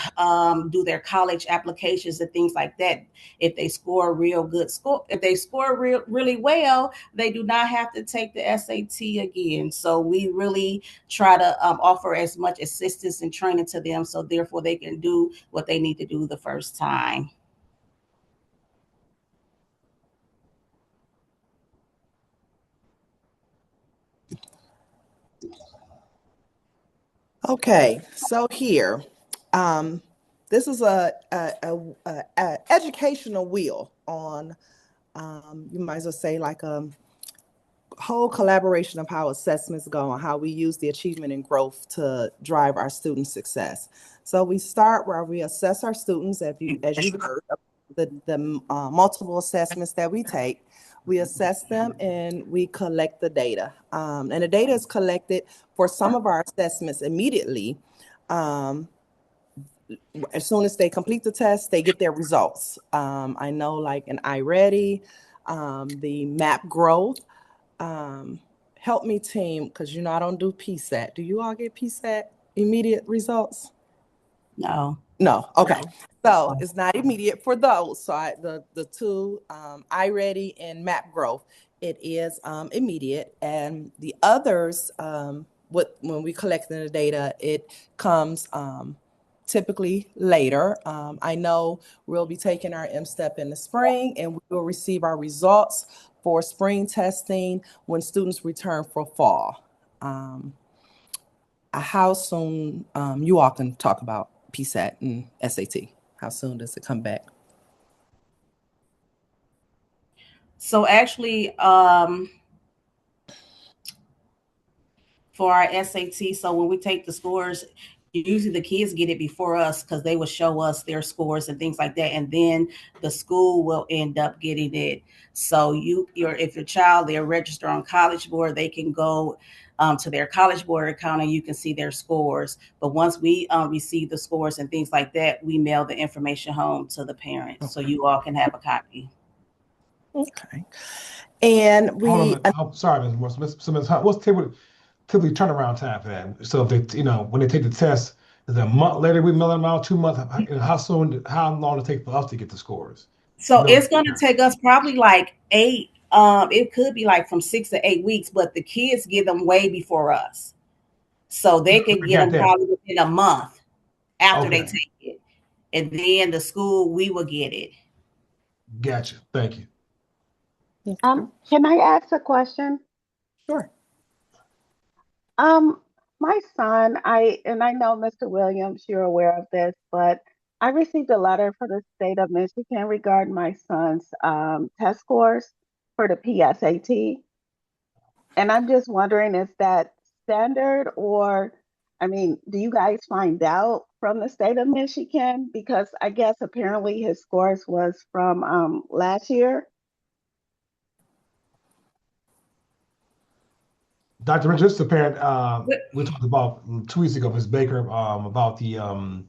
do their college applications and things like that, if they score a real good score, if they score really well, they do not have to take the SAT again. So we really try to offer as much assistance and training to them so therefore they can do what they need to do the first time. Okay, so here, this is a educational wheel on, you might as well say like a whole collaboration of how assessments go and how we use the achievement and growth to drive our student success. So we start where we assess our students, as you heard, the multiple assessments that we take. We assess them and we collect the data. And the data is collected for some of our assessments immediately. As soon as they complete the test, they get their results. I know like in iReady, the MAP growth, help me team, because I don't do PSAT. Do you all get PSAT immediate results? No. No. Okay. So it's not immediate for those. So the two, iReady and MAP growth, it is immediate. And the others, when we collect the data, it comes typically later. I know we'll be taking our M-STEP in the spring and we will receive our results for spring testing when students return for fall. How soon, you all can talk about PSAT and SAT. How soon does it come back? So actually, for our SAT, so when we take the scores, usually the kids get it before us because they will show us their scores and things like that, and then the school will end up getting it. So if your child, they're registered on College Board, they can go to their College Board account and you can see their scores. But once we receive the scores and things like that, we mail the information home to the parents, okay, so you all can have a copy. Okay. And I'm sorry, Ms. Hunt, what's typically turnaround time for that? So if they, when they take the test, is it a month later we mail them out, 2 months? How long does it take for us to get the scores? So it's going to take us probably like 8. It could be like from 6 to 8 weeks, but the kids get them way before us. So they can get them probably within a month after they take it. And then the school, we will get it. Gotcha. Thank you. Can I ask a question? Sure. My son, I know Mr. Williams, you're aware of this, but I received a letter from the state of Michigan regarding my son's test scores. for the PSAT. And I'm just wondering, is that standard, or, I mean, do you guys find out from the state of Michigan? Because I guess apparently his scores was from last year. Dr. Richard, this is a parent. We talked about 2 weeks ago, Ms. Baker, about the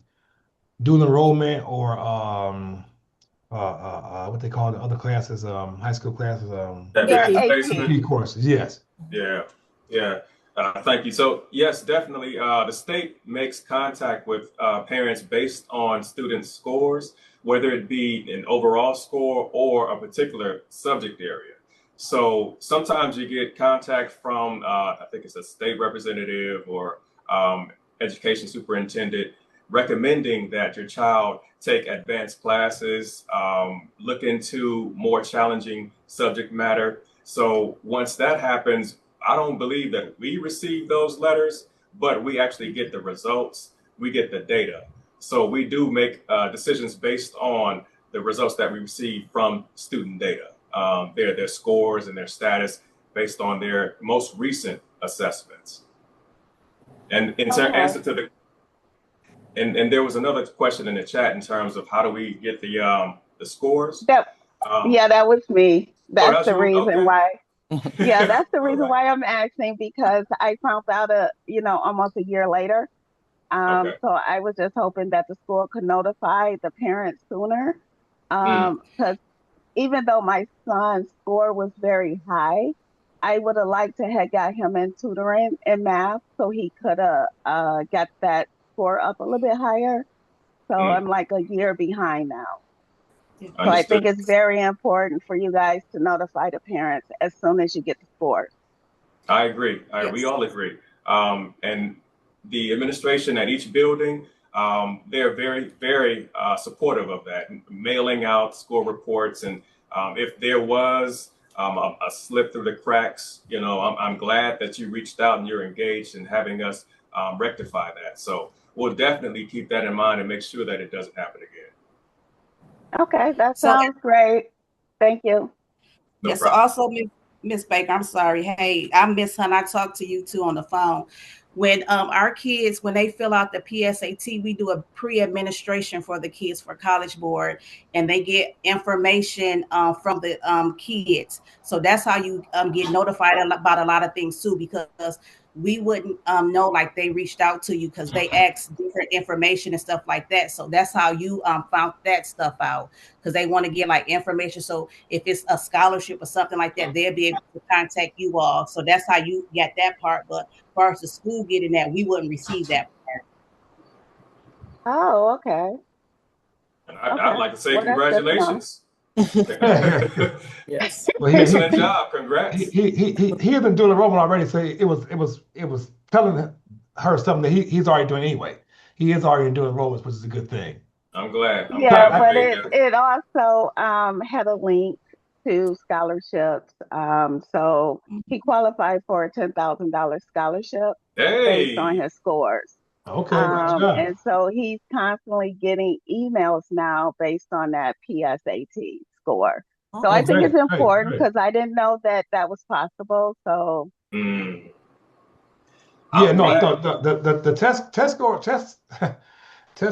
dual enrollment or what they call the other classes, high school classes, Your Advanced AP. placement. AP courses. Yes. Yeah, yeah. Thank you. So yes, definitely. The state makes contact with parents based on student scores, whether it be an overall score or a particular subject area. So sometimes you get contact from, I think it's a state representative or education superintendent recommending that your child take advanced classes, look into more challenging subject matter. So once that happens, I don't believe that we receive those letters, but we actually get the results, we get the data. So we do make decisions based on the results that we receive from student data, their scores and their status based on their most recent assessments. And in answer to and there was another question in the chat in terms of how do we get the scores? Yeah, that was me. That's the reason Okay. why. Yeah, that's the reason Right. why I'm asking, because I found out almost a year later. Okay. So I was just hoping that the school could notify the parents sooner. Mm. Because even though my son's score was very high, I would have liked to have got him in tutoring in math so he could have got that score up a little bit higher. So I'm like a year behind now. So I think Understood. it's very important for you guys to notify the parents as soon as you get the scores. I agree. Yes. We all agree. And the administration at each building, they're very, very supportive of that, mailing out score reports. And if there was a slip through the cracks, I'm glad that you reached out and you're engaged in having us rectify that. So we'll definitely keep that in mind and make sure that it doesn't happen again. Okay, that So sounds great. Thank you. No yeah, so problem. also Miss Baker, I'm sorry. Hey, I'm Miss Hunt. I talked to you too on the phone. When our kids, when they fill out the PSAT, we do a pre-administration for the kids for College Board, and they get information from the kids. So that's how you get notified about a lot of things too, because we wouldn't know like they reached out to you because they asked different information and stuff like that. So that's how you found that stuff out, because they want to get like information. So if it's a scholarship or something like that, they'll be able to contact you all. So that's how you get that part. But as far as the school getting that, we wouldn't receive that part. Oh, okay. And I'd like to say Well, that's good to know. congratulations. Yes. Well, Excellent job. Congrats. he had been doing enrollment already, so it was telling her something that he's already doing anyway. He is already doing enrollments, which is a good thing. I'm glad. I'm Yeah, glad but you made that. it also had a link to scholarships. So he qualified for a $10,000 scholarship based on Hey. his scores. Okay, good job. And so he's constantly getting emails now based on that PSAT score. So I think great, it's important great. because I didn't know that that was possible. So Mm. Yeah, I'm no, glad. the test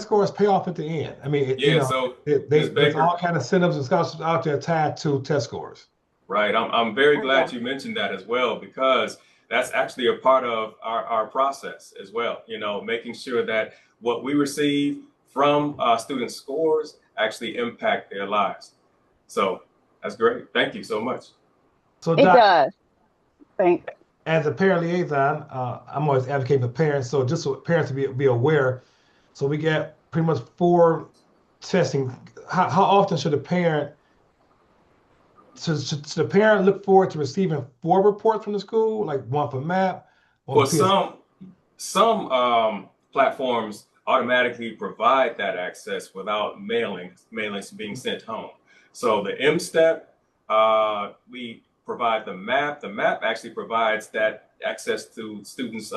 scores pay off at the end. I mean, Yeah, so Ms. there's Baker, all kind of incentives and scholarships out there tied to test scores. right. I'm very okay. glad you mentioned that as well, because that's actually a part of our process as well. Making sure that what we receive from student scores actually impact their lives. So that's great. Thank you so much. So, It Doc, does. Thanks. as a parent liaison, I'm always advocating for parents. So just so parents to be aware, so we get pretty much 4 testing. How often should the parent look forward to receiving 4 reports from the school, like one for MAP, one For for PS? some platforms automatically provide that access without mailings being sent home. So the M-Step, we provide the MAP. The MAP actually provides that access to students'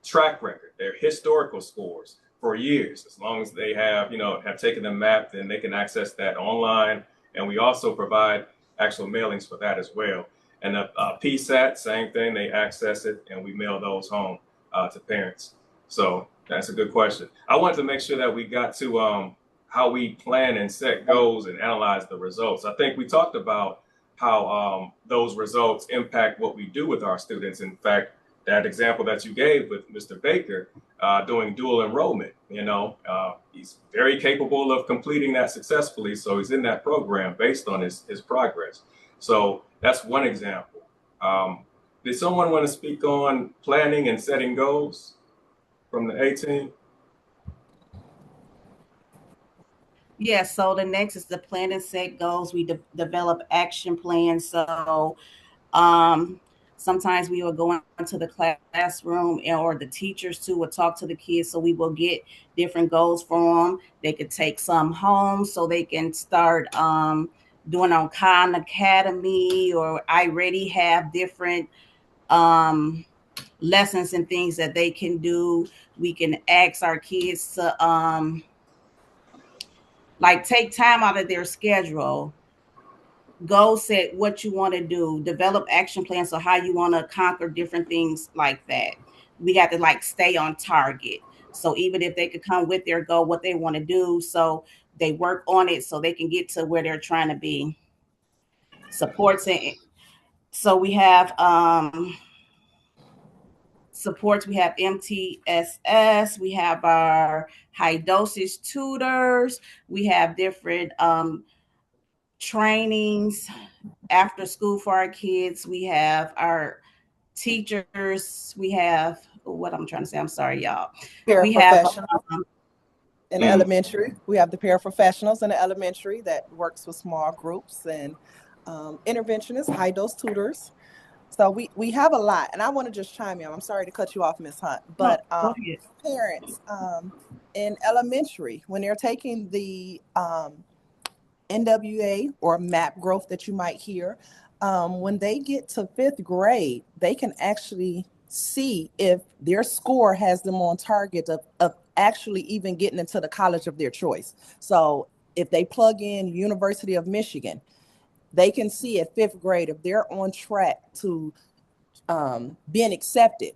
track record, their historical scores for years. As long as they have taken the MAP, then they can access that online. And we also provide actual mailings for that as well. And the PSAT, same thing, they access it and we mail those home to parents. So that's a good question. I wanted to make sure that we got to how we plan and set goals and analyze the results. I think we talked about how those results impact what we do with our students. In fact, that example that you gave with Mr. Baker doing dual enrollment, he's very capable of completing that successfully. So he's in that program based on his progress. So that's one example. Did someone want to speak on planning and setting goals from the A team? Yeah, so the next is the plan and set goals. We develop action plans. So sometimes we will go into the classroom or the teachers too will talk to the kids. So we will get different goals for them. They could take some home so they can start doing on Khan Academy, or I already have different lessons and things that they can do. We can ask our kids to like take time out of their schedule, goal set what you want to do, develop action plans, so how you want to conquer different things like that. We got to like stay on target. So even if they could come with their goal, what they want to do, so they work on it so they can get to where they're trying to be. Supports it. So we have supports, we have MTSS, we have our high dosage tutors, we have different trainings after school for our kids. We have our teachers. We have what I'm trying to say. I'm sorry, y'all. We have in elementary. We have the paraprofessionals in the elementary that works with small groups, and interventionists, high dose tutors. So we have a lot, and I want to just chime in. I'm sorry to cut you off, Ms. Hunt, but parents in elementary, when they're taking the NWA or MAP growth that you might hear, when they get to 5th grade, they can actually see if their score has them on target of actually even getting into the college of their choice. So if they plug in University of Michigan, they can see at 5th grade if they're on track to being accepted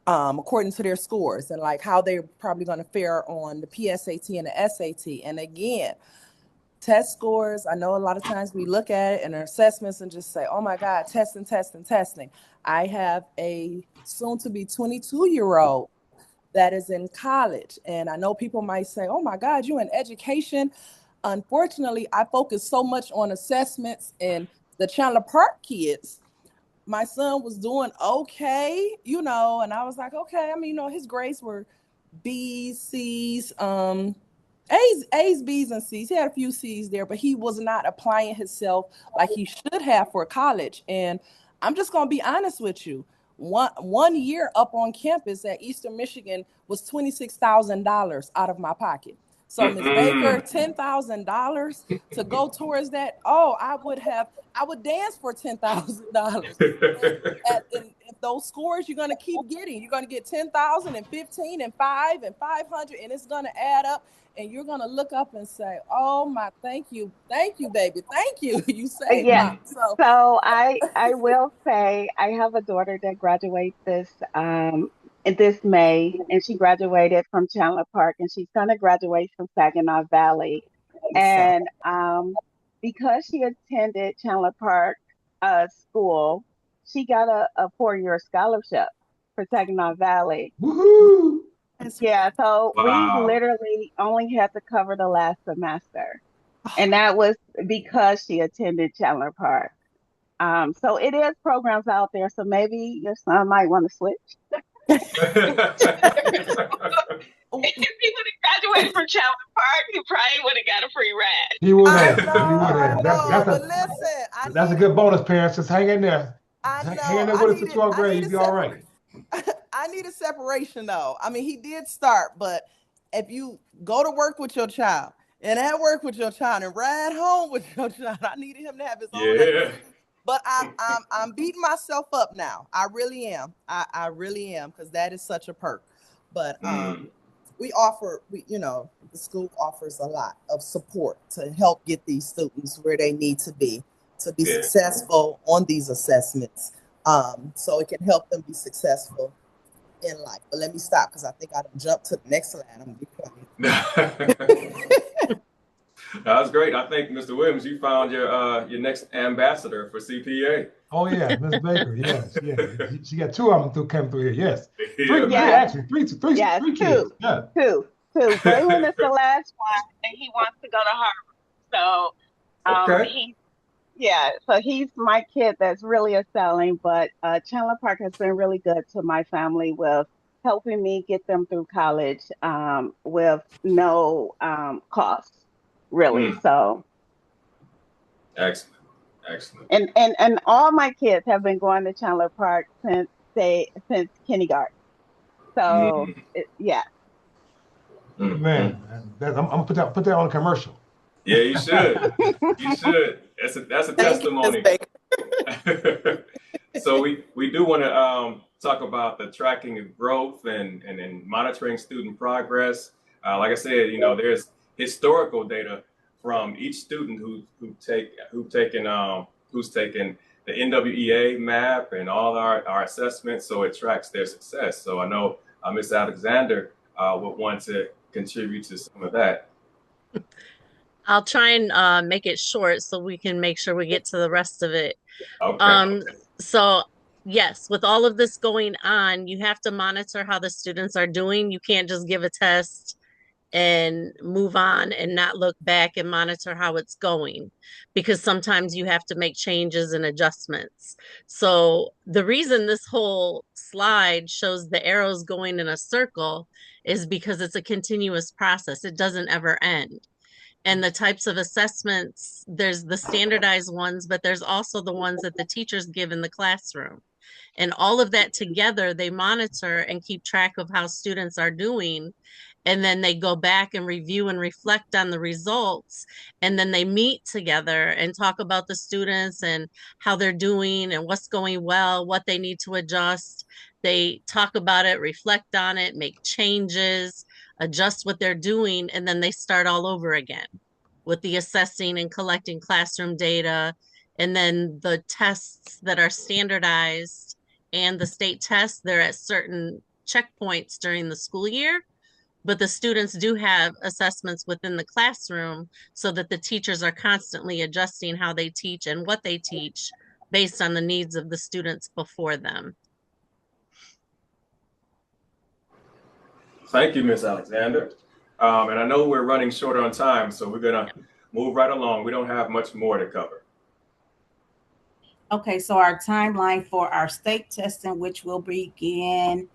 according to their scores, and like how they're probably going to fare on the PSAT and the SAT. And again, test scores, I know a lot of times we look at it and our assessments and just say, oh my God, testing. I have a soon-to-be 22-year-old that is in college. And I know people might say, oh my God, you in education. Unfortunately, I focus so much on assessments and the Chandler Park kids. My son was doing okay, and I was like, okay. I mean, his grades were B's, C's, A's, B's, and C's. He had a few C's there, but he was not applying himself like he should have for college. And I'm just going to be honest with you. One year up on campus at Eastern Michigan was $26,000 out of my pocket. So Ms. Baker, $10,000 to go towards that. Oh, I would dance for $10,000. And those scores you're going to keep getting. You're going to get 10,000 and 15 and 5 and 500, and it's going to add up. And you're going to look up and say, oh my, thank you, baby. Thank you. You saved Yeah. mom. So I will say I have a daughter that graduates this May, and she graduated from Chandler Park, and she's going to graduate from Saginaw Valley. And because she attended Chandler Park school, she got a 4-year scholarship for Saginaw Valley. Woohoo! Yeah, so Wow. we literally only had to cover the last semester. And that was because she attended Chandler Park. So it is programs out there. So maybe your son might want to switch. If he would have graduated from Chandler Park, he probably would have got a free ride. He would have. I know, but listen, that's a good bonus, parents. Just hang in there. I know. Hang in there with us to 12th grade. You'll be all right. I need a separation, though. I mean, he did start, but if you go to work with your child and at work with your child and ride home with your child, I needed him to have his own activity. But I'm beating myself up now. I really am. I really am, because that is such a perk. But we offer, the school offers a lot of support to help get these students where they need to be to be Yeah. successful on these assessments. So it can help them be successful in life. But let me stop because I think I done jumped to the next slide. I'm gonna be quiet. That was great. I think, Mr. Williams, you found your next ambassador for CPA. Oh yeah, Ms. Baker. Yes, yeah. She got two of them coming through here. Yes, Yeah, Yeah. actually, three Yes, kids. two, Yeah. two, two. Braylon is the last one, and he wants to go to Harvard. So, Okay. so he's my kid that's really excelling. But Chandler Park has been really good to my family with helping me get them through college with no cost, really. Mm, So, excellent. Excellent. and all my kids have been going to Chandler Park since kindergarten. So, Mm, yeah. mm. Man, I'm gonna put that on a commercial. Yeah, you should. You should. That's a Thank you, Ms. testimony. Baker. So we do want to talk about the tracking of growth and monitoring student progress. Like I said, there's historical data from each student who's taken the NWEA map and all our assessments, so it tracks their success. So I know Ms. Alexander would want to contribute to some of that. I'll try and make it short so we can make sure we get to the rest of it. Okay. So yes, with all of this going on, you have to monitor how the students are doing. You can't just give a test and move on and not look back and monitor how it's going, because sometimes you have to make changes and adjustments. So the reason this whole slide shows the arrows going in a circle is because it's a continuous process. It doesn't ever end. And the types of assessments, there's the standardized ones, but there's also the ones that the teachers give in the classroom. And all of that together, they monitor and keep track of how students are doing. And then they go back and review and reflect on the results. And then they meet together and talk about the students and how they're doing and what's going well, what they need to adjust. They talk about it, reflect on it, make changes, adjust what they're doing, and then they start all over again with the assessing and collecting classroom data. And then the tests that are standardized and the state tests, they're at certain checkpoints during the school year. But the students do have assessments within the classroom so that the teachers are constantly adjusting how they teach and what they teach based on the needs of the students before them. Thank you, Ms. Alexander. And I know we're running short on time, so we're going to move right along. We don't have much more to cover. Okay, so our timeline for our state testing, which will begin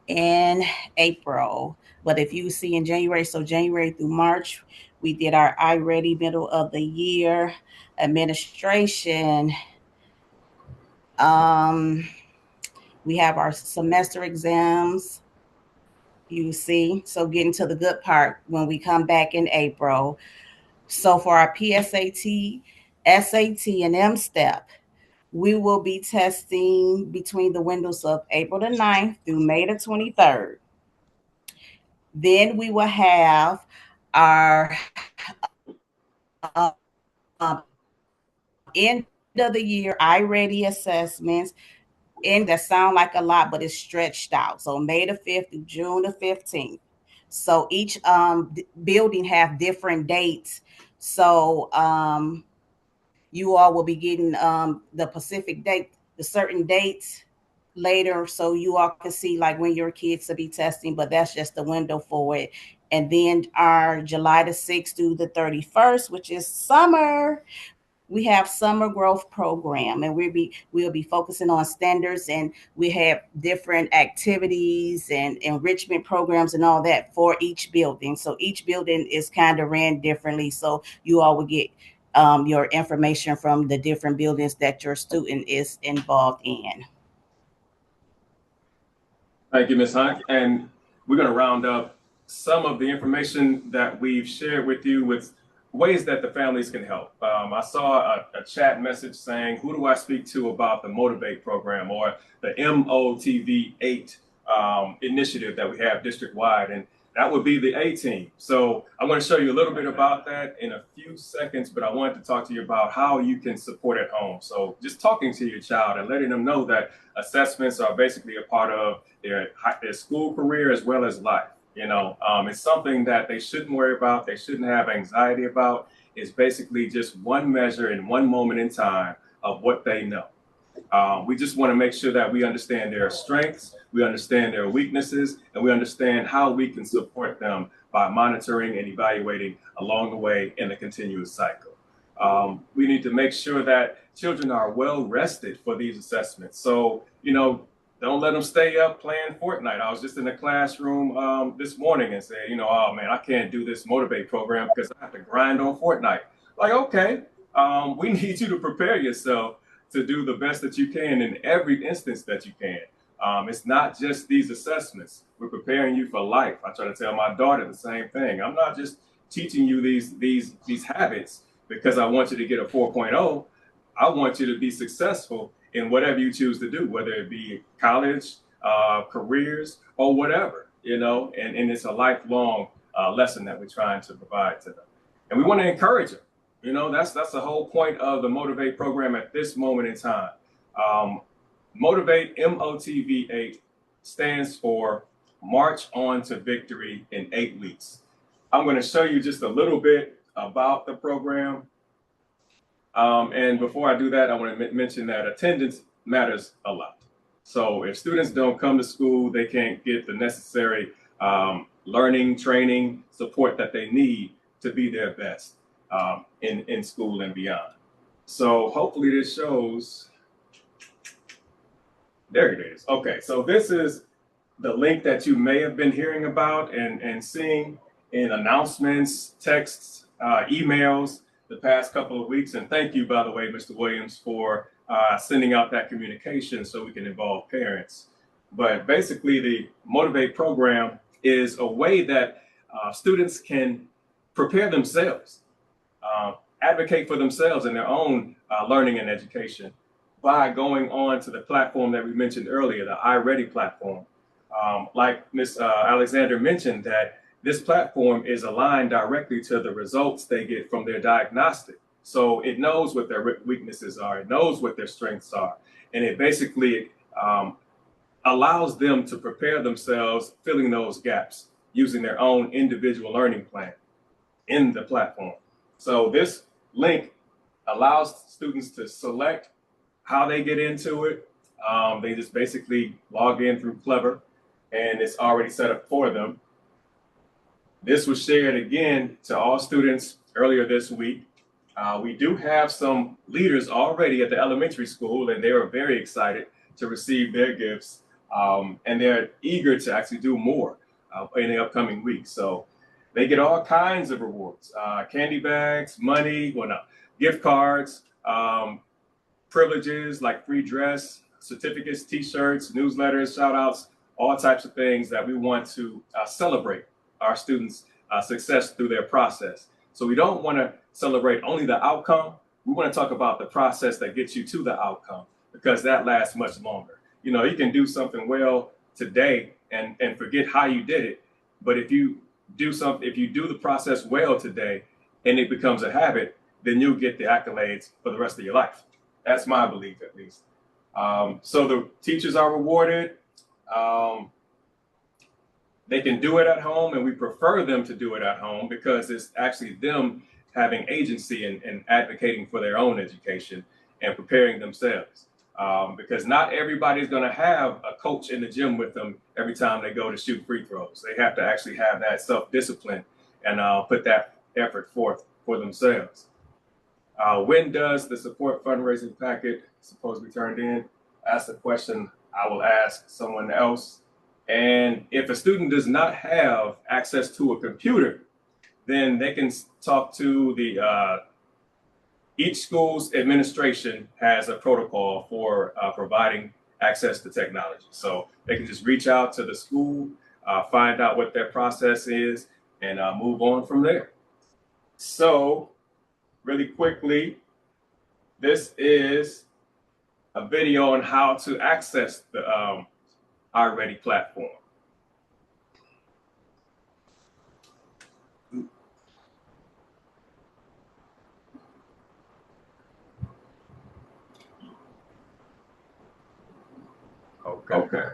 in April. But if you see in January, so January through March, we did our iReady middle of the year administration. We have our semester exams, you see. So getting to the good part when we come back in April. So for our PSAT, SAT, and M-STEP, we will be testing between the windows of April the 9th through May the 23rd. Then we will have our end of the year iReady assessments, and that sound like a lot, but it's stretched out. So May the 5th through June the 15th. So each building have different dates. So you all will be getting the Pacific date, the certain dates later, so you all can see like when your kids will be testing, but that's just the window for it. And then our July the 6th through the 31st, which is summer, we have summer growth program, and we'll be focusing on standards, and we have different activities and enrichment programs and all that for each building. So each building is kind of ran differently, so you all will get your information from the different buildings that your student is involved in. Thank you, Ms. Hunt. And we're going to round up some of the information that we've shared with you with ways that the families can help. I saw a chat message saying, who do I speak to about the Motivate program or the MOTV 8 initiative that we have district-wide? And That would be the A team. So I'm going to show you a little bit about that in a few seconds, but I wanted to talk to you about how you can support at home. So just talking to your child and letting them know that assessments are basically a part of their school career as well as life. It's something that they shouldn't worry about. They shouldn't have anxiety about. It's basically just one measure in one moment in time of what they know. We just want to make sure that we understand their strengths, we understand their weaknesses, and we understand how we can support them by monitoring and evaluating along the way in a continuous cycle. We need to make sure that children are well rested for these assessments. So, don't let them stay up playing Fortnite. I was just in the classroom this morning and said, oh man, I can't do this Motivate program because I have to grind on Fortnite. Like, okay, we need you to prepare yourself to do the best that you can in every instance that you can. It's not just these assessments. We're preparing you for life. I try to tell my daughter the same thing. I'm not just teaching you these habits because I want you to get a 4.0. I want you to be successful in whatever you choose to do, whether it be college, careers, or whatever, and it's a lifelong lesson that we're trying to provide to them. And we want to encourage them. That's the whole point of the Motivate program at this moment in time. Motivate, MOTV8, stands for March On to Victory in 8 weeks. I'm going to show you just a little bit about the program. And before I do that, I want to mention that attendance matters a lot. So if students don't come to school, they can't get the necessary learning, training, support that they need to be their best in school and beyond. So hopefully this shows. There it is. Okay, so this is the link that you may have been hearing about and seeing in announcements, texts, emails the past couple of weeks. And thank you, by the way, Mr. Williams, for sending out that communication so we can involve parents. But basically, the Motivate program is a way that students can prepare themselves, advocate for themselves in their own learning and education by going on to the platform that we mentioned earlier, the iReady platform. Like Ms. Alexander mentioned, that this platform is aligned directly to the results they get from their diagnostic. So it knows what their weaknesses are, it knows what their strengths are, and it basically allows them to prepare themselves, filling those gaps using their own individual learning plan in the platform. So this link allows students to select how they get into it. They just basically log in through Clever, and it's already set up for them. This was shared again to all students earlier this week. We do have some leaders already at the elementary school, and they are very excited to receive their gifts, and they're eager to actually do more in the upcoming weeks. So they get all kinds of rewards, candy bags, money, gift cards, privileges like free dress, certificates, t-shirts, newsletters, shout outs, all types of things that we want to celebrate our students' success through their process. So we don't want to celebrate only the outcome. We want to talk about the process that gets you to the outcome, because that lasts much longer. You can do something well today and forget how you did it. But if you do the process well today and it becomes a habit, then you'll get the accolades for the rest of your life. That's my belief, at least. So the teachers are rewarded. They can do it at home, and we prefer them to do it at home because it's actually them having agency and advocating for their own education and preparing themselves. Because not everybody's going to have a coach in the gym with them every time they go to shoot free throws. They have to actually have that self-discipline and put that effort forth for themselves. When does the support fundraising packet supposed to be turned in? That's a question I will ask someone else. And if a student does not have access to a computer, then they can talk to the each school's administration has a protocol for providing access to technology. So they can just reach out to the school, find out what their process is, and move on from there. So really quickly, this is a video on how to access the iReady platform. Okay.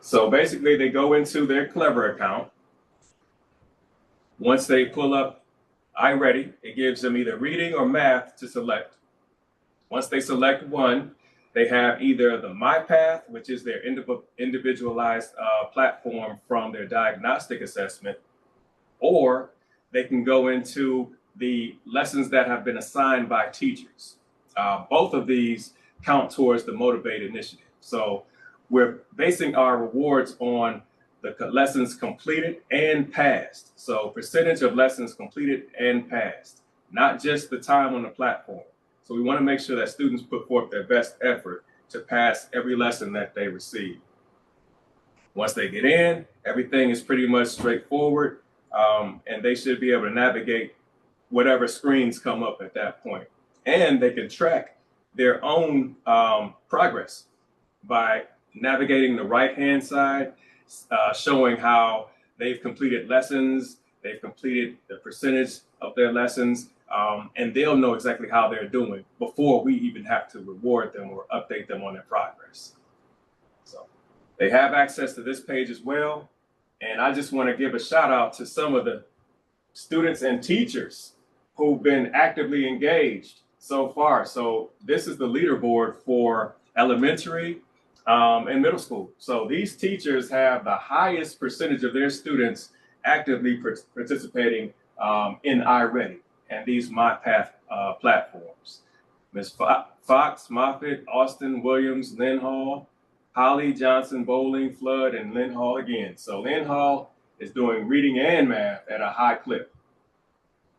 So basically, they go into their Clever account. Once they pull up iReady, it gives them either reading or math to select. Once they select one, they have either the MyPath, which is their individualized platform from their diagnostic assessment, or they can go into the lessons that have been assigned by teachers. Both of these count towards the Motivate initiative. So we're basing our rewards on the lessons completed and passed. So percentage of lessons completed and passed, not just the time on the platform. So we want to make sure that students put forth their best effort to pass every lesson that they receive. Once they get in, everything is pretty much straightforward, and they should be able to navigate whatever screens come up at that point. And they can track their own progress by navigating the right-hand side, showing how they've completed lessons, they've completed the percentage of their lessons, and they'll know exactly how they're doing before we even have to reward them or update them on their progress. So they have access to this page as well. And I just want to give a shout out to some of the students and teachers who've been actively engaged so far. So this is the leaderboard for elementary and middle school. So these teachers have the highest percentage of their students actively participating in iReady and these MyPath platforms. Ms. Fox, Moffitt, Austin, Williams, Lynn Hall, Holly, Johnson, Bowling, Flood, and Lynn Hall again. So Lynn Hall is doing reading and math at a high clip.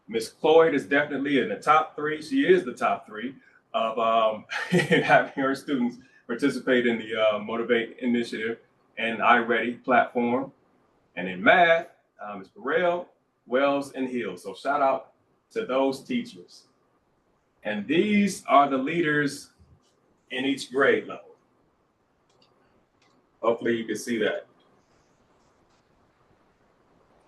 Ms. Cloyd is definitely in the top three. She is the top three of having her students participate in the Motivate initiative and iReady platform. And in math, Ms. Burrell, Wells, and Hill. So shout out to those teachers. And these are the leaders in each grade level. Hopefully you can see that.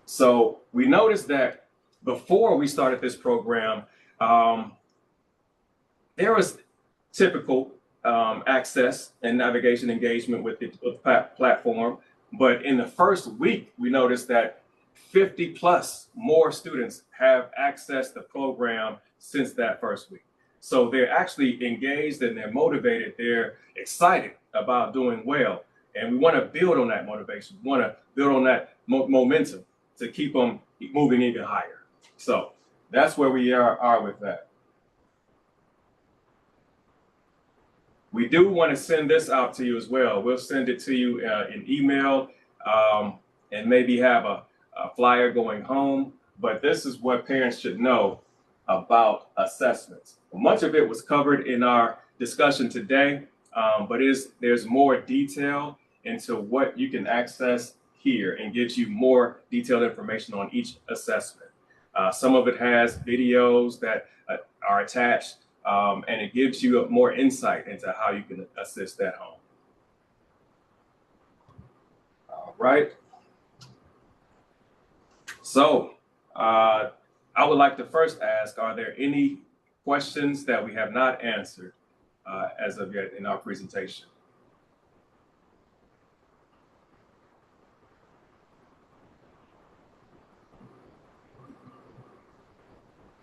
So we noticed that before we started this program, there was typical access and navigation engagement with the platform. But in the first week, we noticed that 50 plus more students have accessed the program since that first week. So they're actually engaged and they're motivated. They're excited about doing well. And we want to build on that motivation. We want to build on that momentum to keep them moving even higher. So that's where we are with that. We do want to send this out to you as well. We'll send it to you in email and maybe have a flyer going home. But this is what parents should know about assessments. Much of it was covered in our discussion today, but there's more detail into what you can access here and gives you more detailed information on each assessment. Some of it has videos that are attached, and it gives you more insight into how you can assist at home. All right. So I would like to first ask, are there any questions that we have not answered as of yet in our presentation?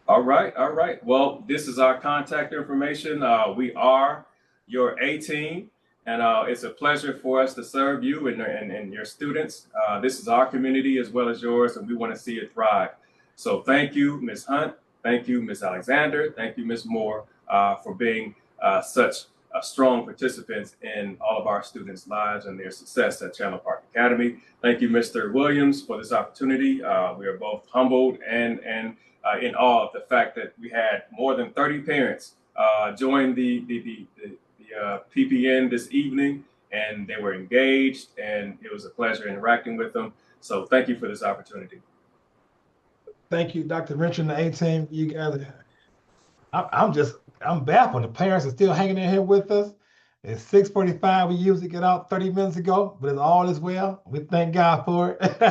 All right, all right. Well, this is our contact information. We are your A team, and it's a pleasure for us to serve you and your students. This is our community as well as yours, and we want to see it thrive. So thank you, Ms. Hunt. Thank you, Ms. Alexander. Thank you, Ms. Moore, for being such strong participants in all of our students' lives and their success at Chandler Park Academy. Thank you, Mr. Williams, for this opportunity. We are both humbled and in awe of the fact that we had more than 30 parents join the PPN this evening, and they were engaged, and it was a pleasure interacting with them. So thank you for this opportunity. Thank you, Dr. Wrench and the A-team. You guys, I'm baffled. The parents are still hanging in here with us. It's 6:45. We usually get out 30 minutes ago, but it's all is well. We thank God for it.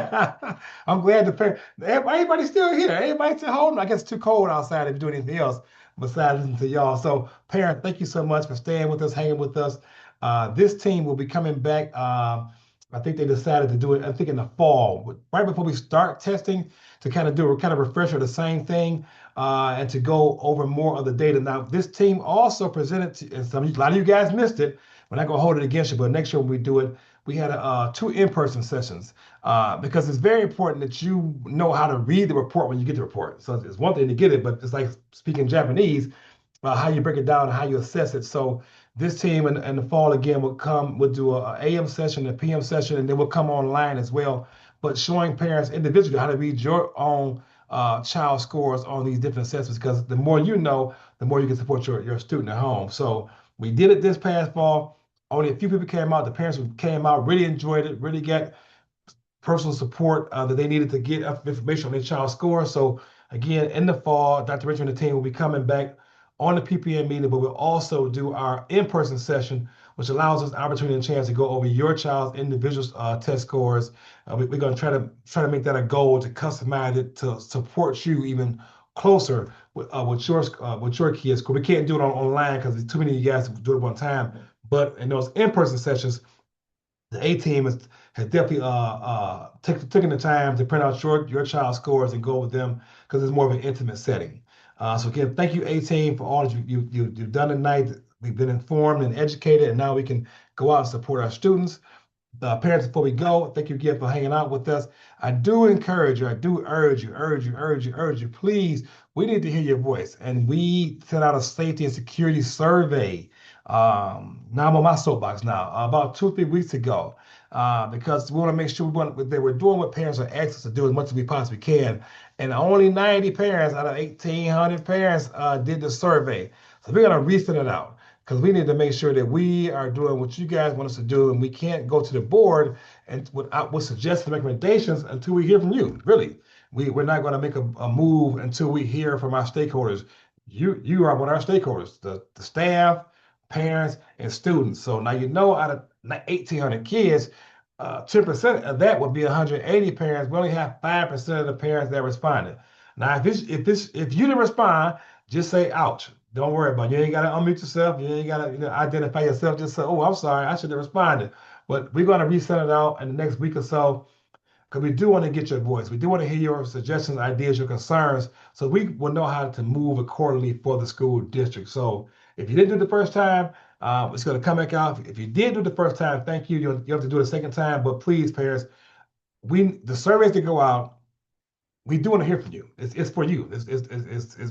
I'm glad the parents, everybody's still here. Everybody's still holding. I guess it's too cold outside if you do anything else. besides listening to y'all. So, parents, thank you so much for staying with us, hanging with us. This team will be coming back. I think they decided to do it, I think in the fall, right before we start testing, to kind of do a kind of refresher of the same thing and to go over more of the data. Now, this team also presented, and a lot of you guys missed it. We're not going to hold it against you, but next year when we do it, we had two in-person sessions because it's very important that you know how to read the report when you get the report. So it's one thing to get it, but it's like speaking Japanese, how you break it down and how you assess it. So this team in the fall again will do a AM session, a PM session, and then we'll come online as well. But showing parents individually how to read your own child scores on these different assessments, because the more you know, the more you can support your student at home. So we did it this past fall. Only a few people came out. The parents who came out really enjoyed it, really got personal support that they needed to get information on their child's score. So again, in the fall, Dr. Richard and the team will be coming back on the PPN meeting, but we'll also do our in-person session, which allows us opportunity and chance to go over your child's individual test scores. We're going to try to make that a goal to customize it to support you even closer with your kids. Because we can't do it online because there's too many of you guys to do it at one time. But in those in-person sessions, the A team has definitely taken the time to print out your child's scores and go with them because it's more of an intimate setting. So again, thank you, A team, for all that you've done tonight. We've been informed and educated, and now we can go out and support our students. The parents, before we go, thank you again for hanging out with us. I do encourage you, I do urge you, please, we need to hear your voice. And we sent out a safety and security survey. Now I'm on my soapbox now, about 2 or 3 weeks ago, because we want to make sure that we're doing what parents are asking us to do as much as we possibly can. And only 90 parents out of 1,800 parents did the survey. So we're going to resend it out, because we need to make sure that we are doing what you guys want us to do, and we can't go to the board and with suggested recommendations until we hear from you. Really, we're not going to make a move until we hear from our stakeholders. You are one of our stakeholders, the staff, parents, and students. So now you know out of 1,800 kids, 10% of that would be 180 parents. We only have 5% of the parents that responded. Now, if you didn't respond, just say ouch. Don't worry about it. You ain't got to unmute yourself. You ain't got to identify yourself. Just say, oh, I'm sorry. I should have responded. But we're going to resend it out in the next week or so, because we do want to get your voice. We do want to hear your suggestions, ideas, your concerns, so we will know how to move accordingly for the school district. So if you didn't do it the first time, it's going to come back out. If you did do it the first time, thank you. You have to do it a second time. But please, parents, the surveys that go out, we do want to hear from you. It's for you.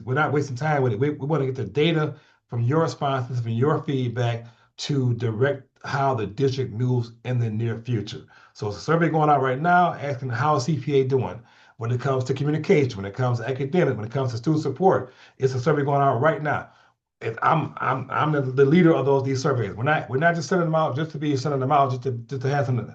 We're not wasting time with it. We want to get the data from your responses, from your feedback to direct how the district moves in the near future. So it's a survey going out right now asking how is CPA doing when it comes to communication, when it comes to academic, when it comes to student support. It's a survey going out right now. I'm the leader of these surveys. We're not just sending them out just to be sending them out just to have something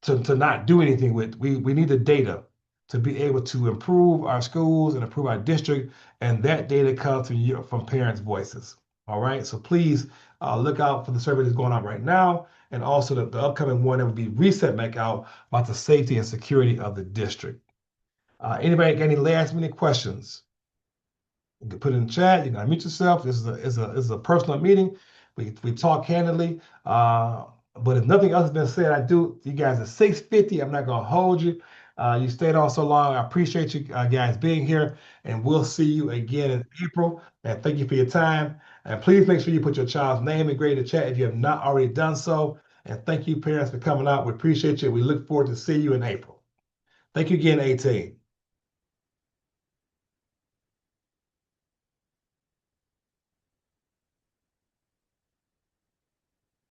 to not do anything with. We need the data to be able to improve our schools and improve our district, and that data comes from parents' voices. All right, so please look out for the survey that's going on right now, and also the upcoming one that will be reset back out about the safety and security of the district. Anybody got any last minute questions? You can put it in the chat. You can unmute yourself. This is a personal meeting. We talk candidly. But if nothing else has been said, you guys are 6:50. I'm not gonna hold you. You stayed on so long. I appreciate you guys being here, and we'll see you again in April. And thank you for your time. And please make sure you put your child's name and grade in the chat if you have not already done so. And thank you, parents, for coming out. We appreciate you. We look forward to seeing you in April. Thank you again, 18.